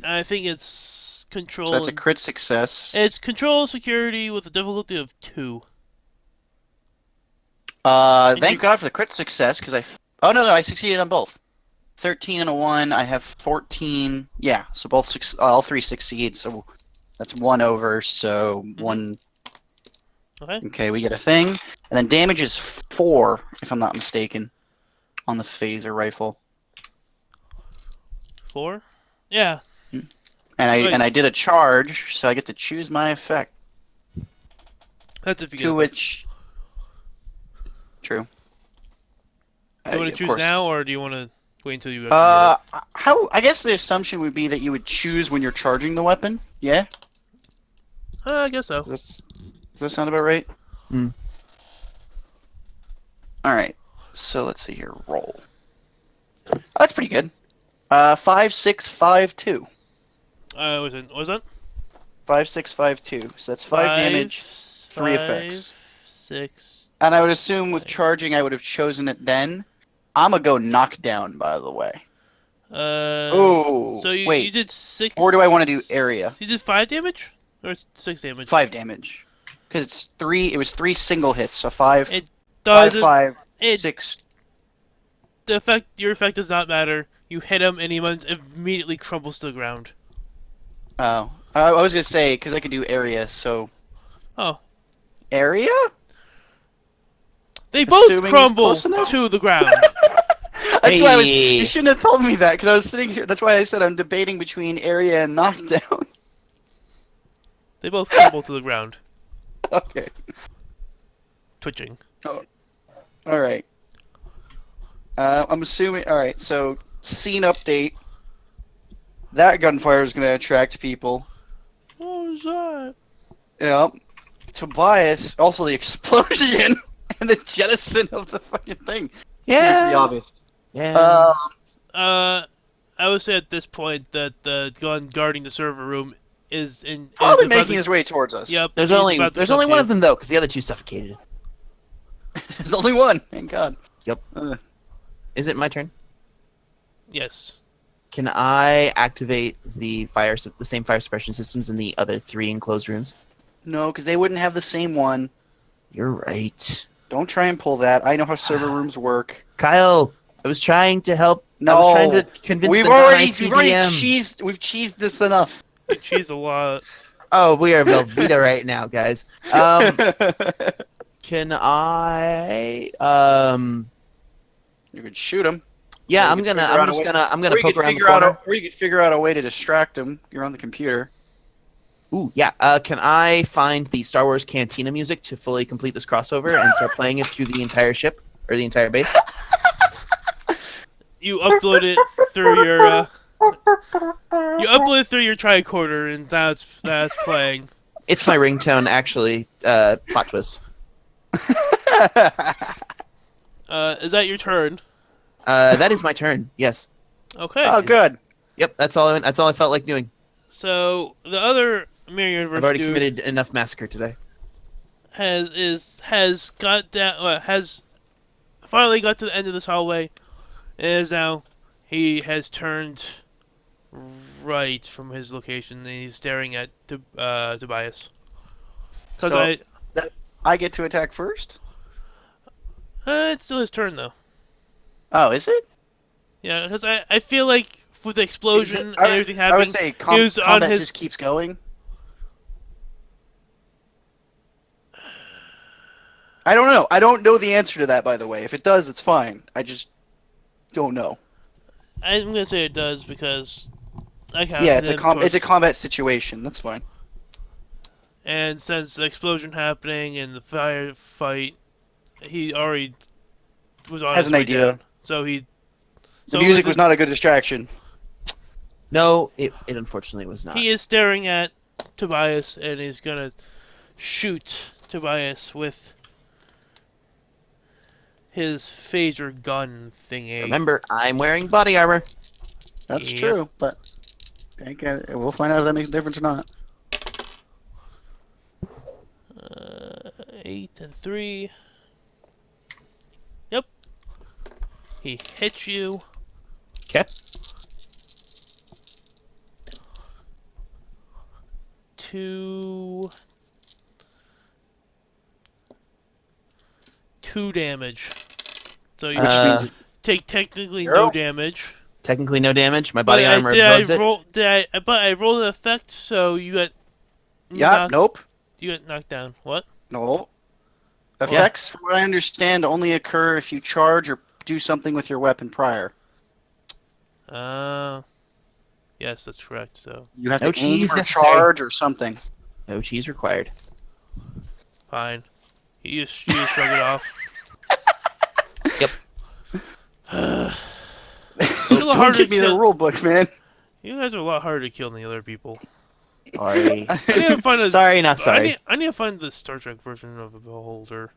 I think it's so control. that's a crit success. It's control security with a difficulty of 2. Thank God for the crit success, because oh no, I succeeded on both. 13 and a 1. I have 14. Yeah, so all three succeed. So that's 1 over. So Mhm. 1. Okay. Okay, we get a thing, and then damage is 4, if I'm not mistaken, on the phaser rifle. 4. Yeah. And Right. I did a charge, so I get to choose my effect. That's if you get To it. which, true. Do you want to Of choose course. now, or do you want to wait until you actually get it? How? I guess the assumption would be that you would choose when you're charging the weapon. Yeah. I guess so. Does that sound about right? Hmm. All right. So let's see here. Roll. Oh, that's pretty good. 5, 6, 5, 2. What was that? 5, 6, 5, 2. So that's 5 damage, 3 effects. 6. And I would assume with 5. charging, I would have chosen it then. I'm gonna go knockdown, by the way. Oh, So you wait. did 6. Or do I want to do area? You did 5 damage or 6 damage? 5 damage. Because it's 3. It was 3 single hits. So 5, It 5, does 5, it 6. Your effect does not matter. You hit him and he immediately crumbles to the ground. Oh, I was gonna say because I could do area. So Oh. area? They both Assuming he's crumble close enough? to the ground. That's why Hey. you shouldn't have told me that because I was sitting here. That's why I said I'm debating between area and knockdown. They both crumble to the ground. Okay. Twitching. All right. I'm assuming. All right. So scene update. That gunfire is going to attract people. What was that? Yep. Tobias. Also the explosion and the jettison of the fucking thing. Yeah. Pretty obvious. Yeah. I would say at this point that the gun guarding the server room is Probably about making to- his way towards us. Yep. There's he's only about to there's only one suffocate. of them though, because the other two suffocated. There's only one. Thank God. Yep. Is it my turn? Yes. Can I activate the same fire suppression systems in the other 3 enclosed rooms? No, because they wouldn't have the same one. You're right. Don't try and pull that. I know how server rooms work. Kyle, I was trying to help. No, I was trying to convince we've the already non-IT we've cheesed this enough. She's a lot. Oh, we are Velveeta right now, guys. Can I? You could shoot him. Yeah, Or I'm you could gonna. figure I'm out a just way- gonna. I'm Or gonna you poke could around the figure out corner. or you could figure out a way to distract him. You're on the computer. Ooh, yeah. Can I find the Star Wars Cantina music to fully complete this crossover and start playing it through the entire ship or the entire base? You upload it through your. You upload it through your tricorder, and that's playing. It's my ringtone, actually. Plot twist. Is that your turn? That is my turn. Yes. Okay. Oh, good. Yep. That's all. That's all I felt like doing. So the other Mirror Universe I've already dude committed enough massacre today. has got that has finally got to the end of this hallway, and is now he has turned right from his location and he's staring at Tobias. Because So I get to attack first. it's still his turn though. Oh, is it? Yeah, because I feel like with the explosion and I everything I happening, would say he was on combat his. just keeps going. I don't know. I don't know the answer to that, by the way. If it does, it's fine. I just don't know. I'm gonna say it does because I counted Yeah, him it's a combat situation. That's fine. and since the explosion happening and the firefight, he already was on Has his an way idea. down. So he. The So music with was not a good distraction. No, it unfortunately was not. he is staring at Tobias and he's gonna shoot Tobias with his phaser gun thingy. Remember, I'm wearing body armor. That's Yep. true, but we'll find out if that makes a difference or not. 8 and 3. Yep. He hits you. Okay. Two damage. So you Which Uh, means take technically Zero? no damage. Technically, no damage. My But body armor absorbs it. but I rolled an effect, so you got yeah, nope, you got knocked down. What? no. Effects, from what I understand, only occur if you charge or do something with your weapon prior. Yes, that's correct. So You have No to aim cheese or necessary. charge or something. No cheese required. fine. You just shrug it off. Yep. It's a lot Don't harder give to me the kill. rule book, man. You guys are a lot harder to kill than the other people. Sorry. I need to find a. Sorry, not sorry. I need to find the Star Trek version of a beholder.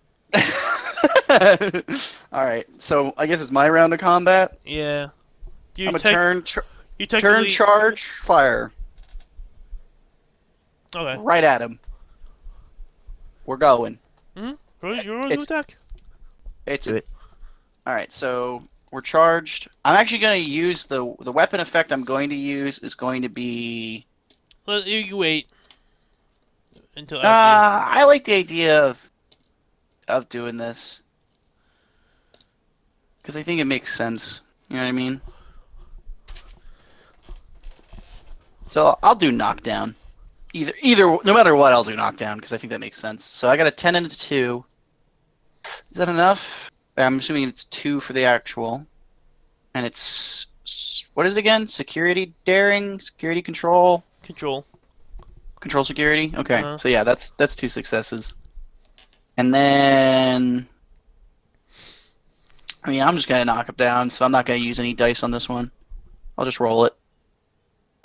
Alright, so I guess it's my round of combat. Yeah. You I'm a tech- you turn, technically. charge, fire. Okay. Right at him. We're going. You're on to It's- attack. It's Do it. Alright, so we're charged. I'm actually going to use the weapon effect I'm going to use is going to be... You wait until after. I like the idea of doing this. Because I think it makes sense. You know what I mean? So I'll do knockdown. No matter what, I'll do knockdown because I think that makes sense. So I got a 10 and a 2. Is that enough? I'm assuming it's 2 for the actual. And it's... What is it again? Security daring? Security control? Control. Control security? Okay. Uh-huh. So yeah, that's 2 successes. And then... I mean, I'm just going to knock him down, so I'm not going to use any dice on this one. I'll just roll it.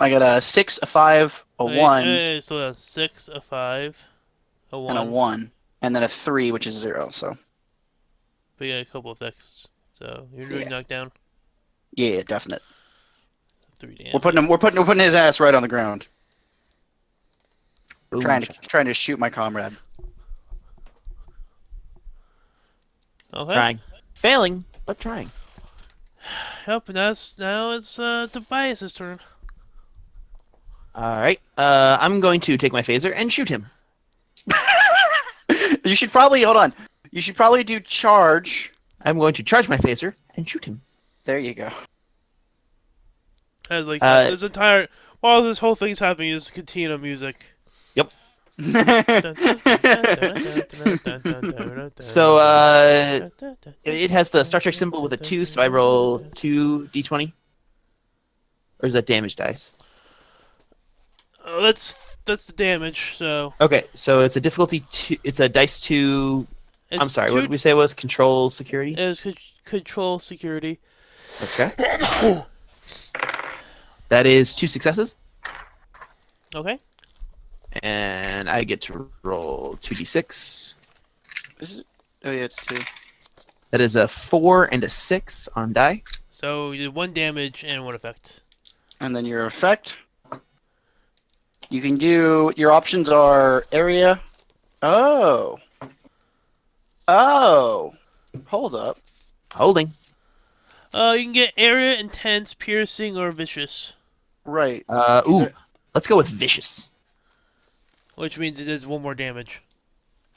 I got a 6, a 5, a 1, So that's 6, a 5, a 1. and a 1. And then a 3, which is 0, so... But you got a couple of effects. So you're doing Yeah. knockdown. Yeah, definite. 3 damage. We're putting his ass right on the ground. Boom. Trying to shoot my comrade. Okay. Trying. Failing, but trying. Yep. Now it's Tobias's turn. Alright. I'm going to take my phaser and shoot him. You should probably hold on. You should probably do charge. I'm going to charge my phaser and shoot him. There you go. As like Uh, while this whole thing's happening, is Katina music. So, it has the Star Trek symbol with a 2, so I roll 2 d20. Or is that damage dice? That's the damage. So Okay, so it's a difficulty 2. It's a dice 2. I'm sorry, what did we say it was? Control security? Is control security. Okay. That is 2 successes. Okay. And I get to roll 2d6. Is it Oh yeah, it's 2. That is a 4 and a 6 on die. So you did 1 damage and 1 effect. And then your effect. You can do. Your options are area. Oh. Oh. Hold up. Holding. You can get area, intense, piercing, or vicious, Right. Ooh. Let's go with vicious. which means it does 1 more damage.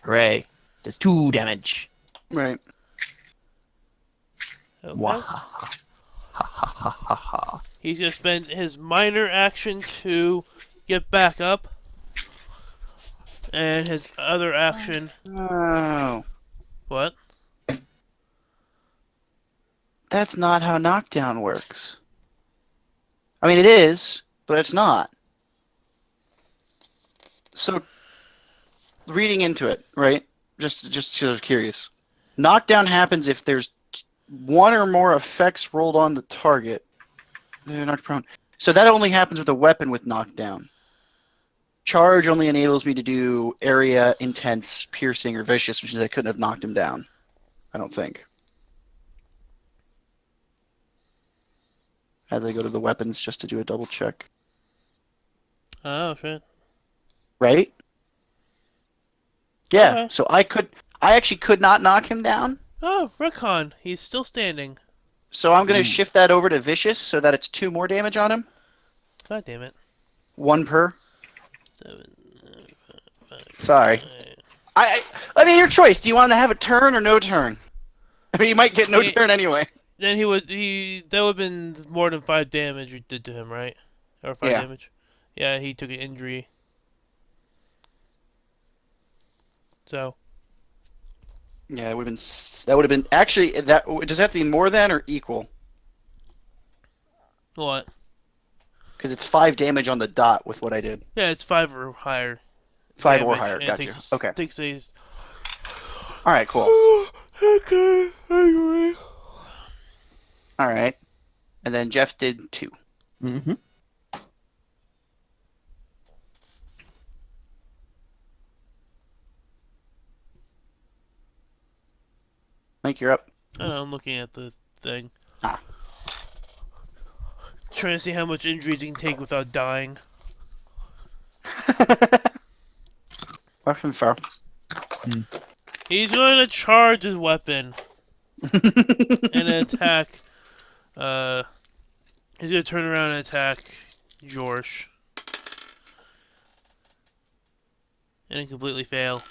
Hooray. Does 2 damage. Right. Okay. Wahaha. Ha ha ha ha ha. He's gonna spend his minor action to get back up, and his other action. Oh. What? That's not how knockdown works. I mean, it is, but it's not. So, reading into it, right? Just sort of curious. Knockdown happens if there's 1 or more effects rolled on the target. They're knocked prone. So that only happens with a weapon with knockdown. Charge only enables me to do area, intense, piercing, or vicious, which is I couldn't have knocked him down. I don't think. As I go to the weapons just to do a double check. Oh shit. Right? Yeah. Okay. So I actually could not knock him down. Oh, Recon. He's still standing. So I'm going to shift that over to vicious so that it's 2 more damage on him. God damn it. 1 per. 7, 5, Sorry. 5. I mean, your choice. Do you want to have a turn or no turn? I mean, you might get no Yeah. turn anyway. Then that would have been more than 5 damage you did to him, right? Or 5 Yeah. damage. Yeah, he took an injury. So. Yeah, that would have been actually that. Does it have to be more than or equal? What? Because it's 5 damage on the dot with what I did. Yeah, it's 5 or higher. 5 or damage, higher. and it Gotcha. takes, Okay. Takes these. All right. Cool. Okay, I agree. All right. And then Jeff did 2. Mm-hmm. Mike, you're up. I don't know, I'm looking at the thing. Ah. Trying to see how much injuries you can take without dying. Weapon far. He's going to charge his weapon and attack. He's going to turn around and attack Jorsh. And he completely fail.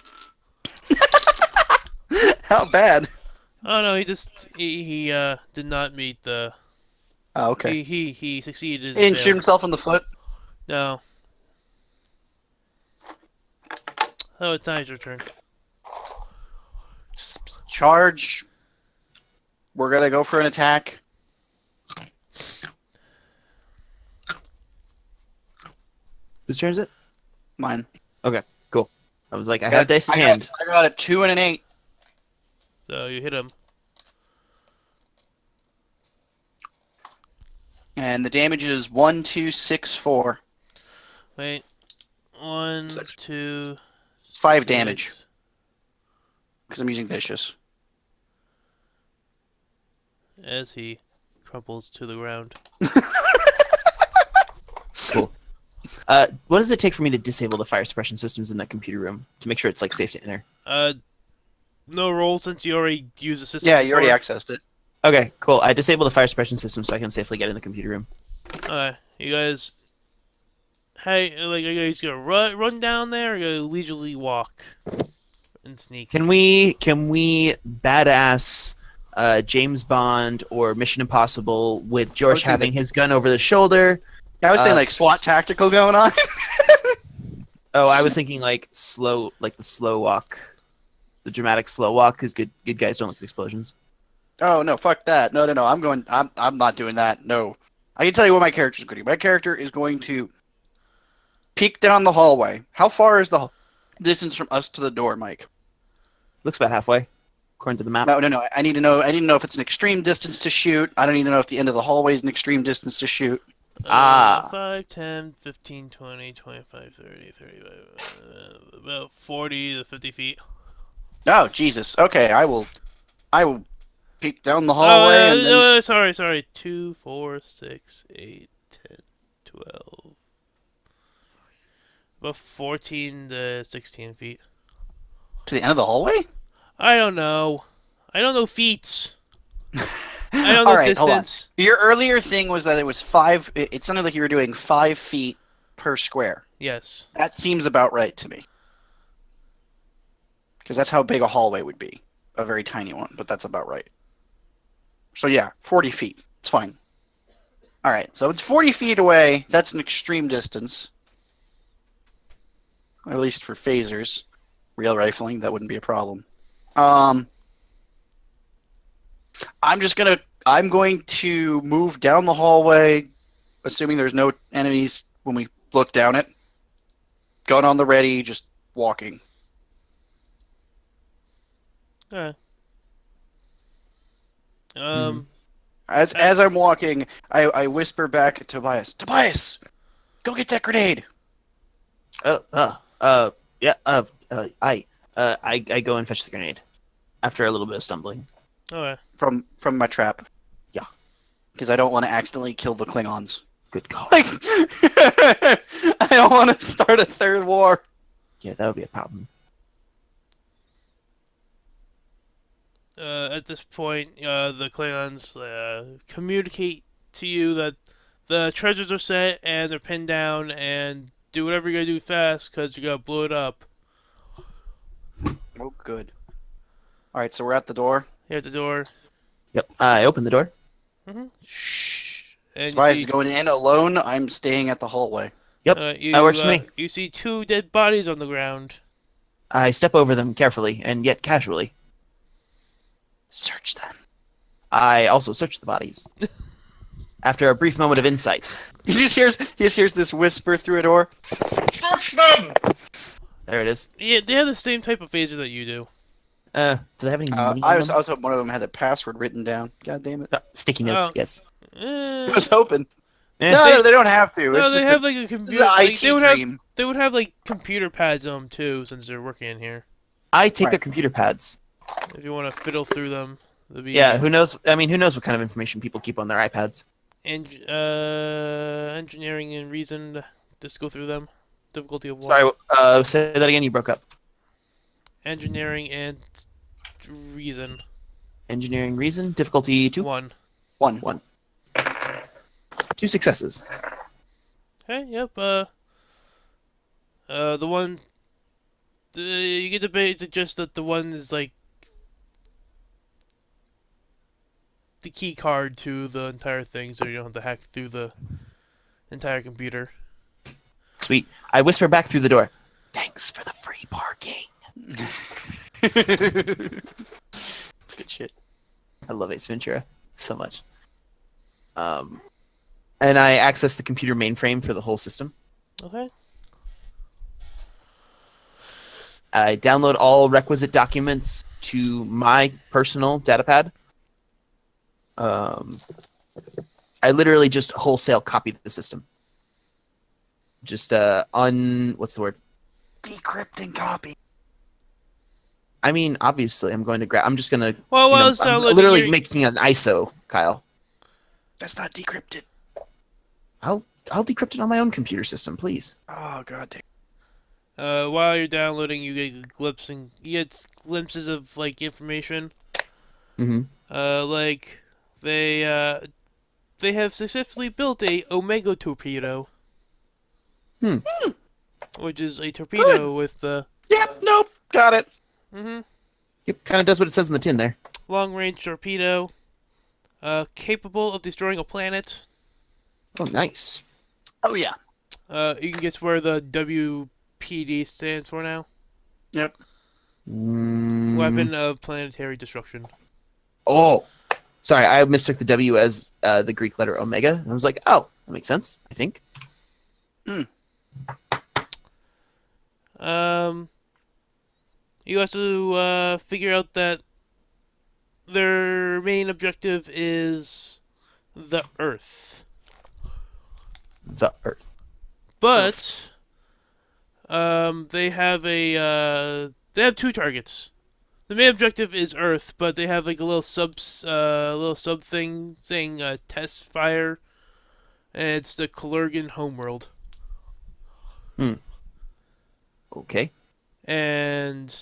How bad? Oh no, he did not meet the. Oh, okay. He succeeded. He didn't shoot himself in the foot. No. Oh, it's not your turn. Charge. We're gonna go for an attack. Whose turn is it? Mine. Okay, cool. I was like, I have dice in I hand. got a 2 and an 8. So you hit him. And the damage is 1, 2, 6, 4. Wait. 1, So it's 2. 5 6. damage. Because I'm using vicious. As he crumples to the ground. Cool. What does it take for me to disable the fire suppression systems in that computer room to make sure it's like safe to enter? No roll since you already used the system. Yeah, you already before. accessed it. Okay, cool. I disable the fire suppression system so I can safely get in the computer room. Okay, you guys. Hey, like, are you guys gonna run down there, or are you gonna leisurely walk and sneak? Can we badass James Bond or Mission Impossible with George Okay, having his gun over the shoulder? I was saying like SWAT tactical going on. Oh, I was thinking like slow, like the slow walk, the dramatic slow walk, because good guys don't look at explosions. Oh no, fuck that. No. I'm not doing that. No. I can tell you what my character's going to do. My character is going to peek down the hallway. How far is the distance from us to the door, Mike? Looks about halfway, according to the map. No. I need to know if it's an extreme distance to shoot. I don't need to know if the end of the hallway is an extreme distance to shoot. 5, 10, 15, 20, 25, 30, 35, about 40 to 50 feet. Oh Jesus. Okay, I will peek down the Oh, hallway and then. sorry. 2, 4, 6, 8, 10, 12. About 14 to 16 feet. To the end of the hallway? I don't know. I don't know feats. I don't All know right, hold on. distance. Your earlier thing was that it was 5. It sounded like you were doing 5 feet per square. Yes. That seems about right to me. Because that's how big a hallway would be. A very tiny one, but that's about right. So yeah, 40 feet. It's fine. All right, so it's 40 feet away. That's an extreme distance. At least for phasers. Real rifling, that wouldn't be a problem. I'm going to move down the hallway, assuming there's no enemies when we look down it. Gun on the ready, just walking. Okay. Mhm. As I'm walking, I whisper back at Tobias, Tobias, go get that grenade. Yeah. I go and fetch the grenade after a little bit of stumbling. Okay. From my trap. Yeah. Because I don't want to accidentally kill the Klingons. Good call. Like, I don't want to start a third war. Yeah, that would be a problem. At this point, the Klingons communicate to you that the treasures are set and they're pinned down, and do whatever you're gonna do fast, because you're gonna blow it up. Oh, good. All right, so we're at the door. Here at the door. Yep. I open the door. Shh. And you Tobias see, is going in alone. I'm staying at the hallway. Yep. That works for me. You see 2 dead bodies on the ground. I step over them carefully and yet casually. Search them. I also search the bodies. After a brief moment of insight, He just hears this whisper through a door. Search them. there it is. Yeah, they have the same type of phaser that you do. Do they have any money I on was them? hoping one of them had the password written down. God damn it! Sticky notes, Oh. yes. I was hoping. Eh, No, they don't have to. No, It's they just have a, like a this is computer. an Like, IT dream. they would have like computer pads on them too, since they're working in here. I take Right. their computer pads. If you want to fiddle through them, there'll be Yeah, who knows? I mean, who knows what kind of information people keep on their iPads? engineering and reason. Just go through them. Difficulty of 1. Sorry, say that again. You broke up. Engineering and reason. Engineering reason, difficulty 2. 1. One. 2 successes. Okay. Yep. The one. You get the basic just that the one is like the key card to the entire thing, so you don't have to hack through the entire computer. Sweet. I whisper back through the door. Thanks for the free parking. It's good shit. I love Ace Ventura so much. And I access the computer mainframe for the whole system. Okay. I download all requisite documents to my personal datapad. I literally just wholesale copy the system. Just what's the word? Decrypt and copy. I mean, obviously, I'm just gonna. Well, you know, it's I'm downloading literally your- making an ISO, Kyle. That's not decrypted. I'll decrypt it on my own computer system, please. Oh god damn. While you're downloading, you get glimpses of like information. Mm-hmm. Like they have successfully built a Omega torpedo. Hmm. Which is a torpedo with the Yep. Nope. Got it. It kind of does what it says in the tin there. long-range torpedo, capable of destroying a planet. Oh, nice. Oh yeah. You can guess where the W.P.D stands for now. Yep. Weapon of planetary destruction. Oh, sorry, I mistook the W as the Greek letter omega, and I was like, oh, that makes sense. I think. You also figure out that their main objective is the Earth, The Earth. but they have 2 targets. The main objective is Earth, but they have like a little sub thing saying test fire, and it's the Kalurgan homeworld. Okay. And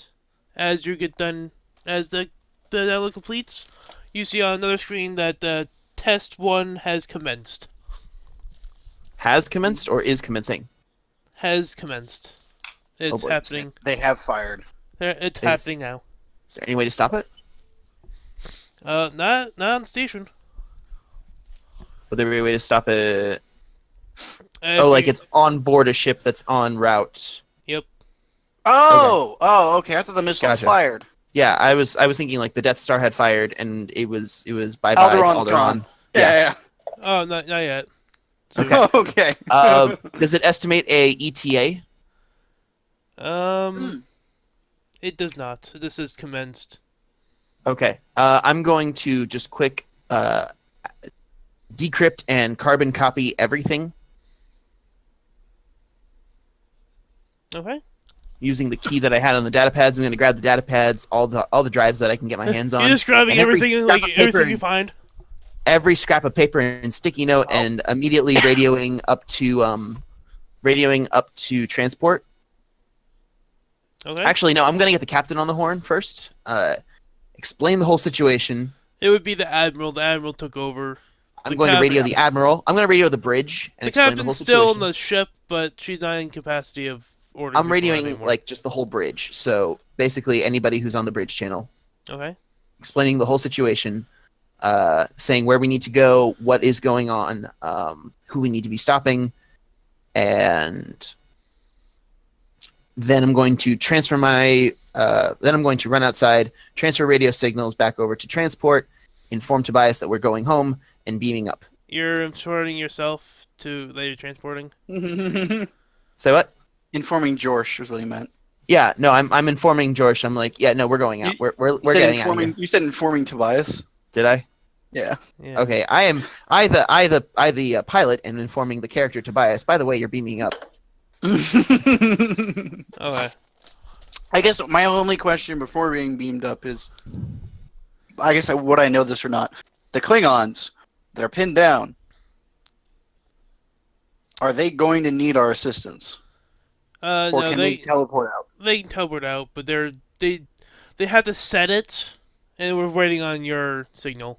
as you get done, as the level completes, you see on another screen that the test one has commenced. Has commenced or is commencing? Has commenced. Oh It's boy. happening. They have fired. It's happening now. Is there any way to stop it? Not on the station. Would there be a way to stop it? If Oh, like you- it's on board a ship that's en route. Yep. Oh, okay. I thought the missile was Gotcha. fired. Yeah, I was thinking like the Death Star had fired and it was bye bye to Alderon's Alderaan. gone. Yeah. Oh, not yet. So, Okay. Okay. Does it estimate a E ETA? It does not. This is commenced. Okay. I'm going to just quick decrypt and carbon copy everything Okay. using the key that I had on the data pads. I'm going to grab the data pads, all the drives that I can get my hands on. You're just grabbing and every everything, scrap like of paper everything you and- find. Every scrap of paper and sticky note, and immediately radioing up to transport. Okay. Actually, no, I'm going to get the captain on the horn first. Explain the whole situation. It would be the admiral. The admiral took over. I'm The going to radio captain- the admiral. I'm going to radio the bridge and The explain the whole captain's still situation. on the ship, but she's not in capacity of ordering. I'm people out radioing anymore. like just the whole bridge. So basically, anybody who's on the bridge channel, Okay. explaining the whole situation, saying where we need to go, what is going on, who we need to be stopping, and then I'm going to transfer then I'm going to run outside, transfer radio signals back over to transport, inform Tobias that we're going home, and beaming up. You're escorting yourself to that you're transporting. Say what? Informing Jorsh was what he meant. Yeah, no, I'm informing George. I'm like, yeah, no, we're going out. You- We're You said getting out of here. informing. You said informing Tobias. Did I? Yeah. Yeah. Okay, I the pilot and informing the character Tobias. By the way, you're beaming up. Okay. I guess my only question before being beamed up is, I guess would I know this or not? The Klingons that are pinned down, are they going to need our assistance, or No, can they teleport out? they can teleport out, but they have to set it, and we're waiting on your signal.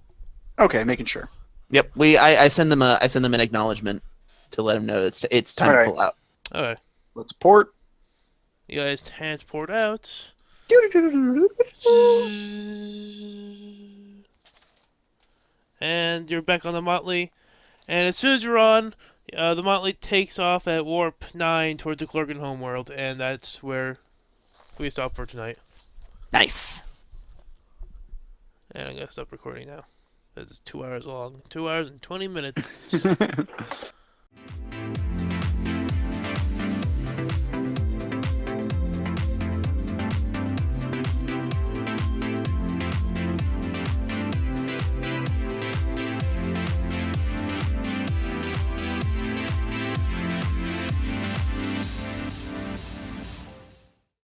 Okay, making sure. Yep, I send them an acknowledgement to let them know it's time Alright. to pull out. Okay. Let's port. You guys transport out. And you're back on the Motley. And as soon as you're on, the Motley takes off at warp 9 towards the Clorgan homeworld, and that's where we stop for tonight. Nice. And I'm gonna stop recording now. It's 2 hours long. 2 hours and 20 minutes.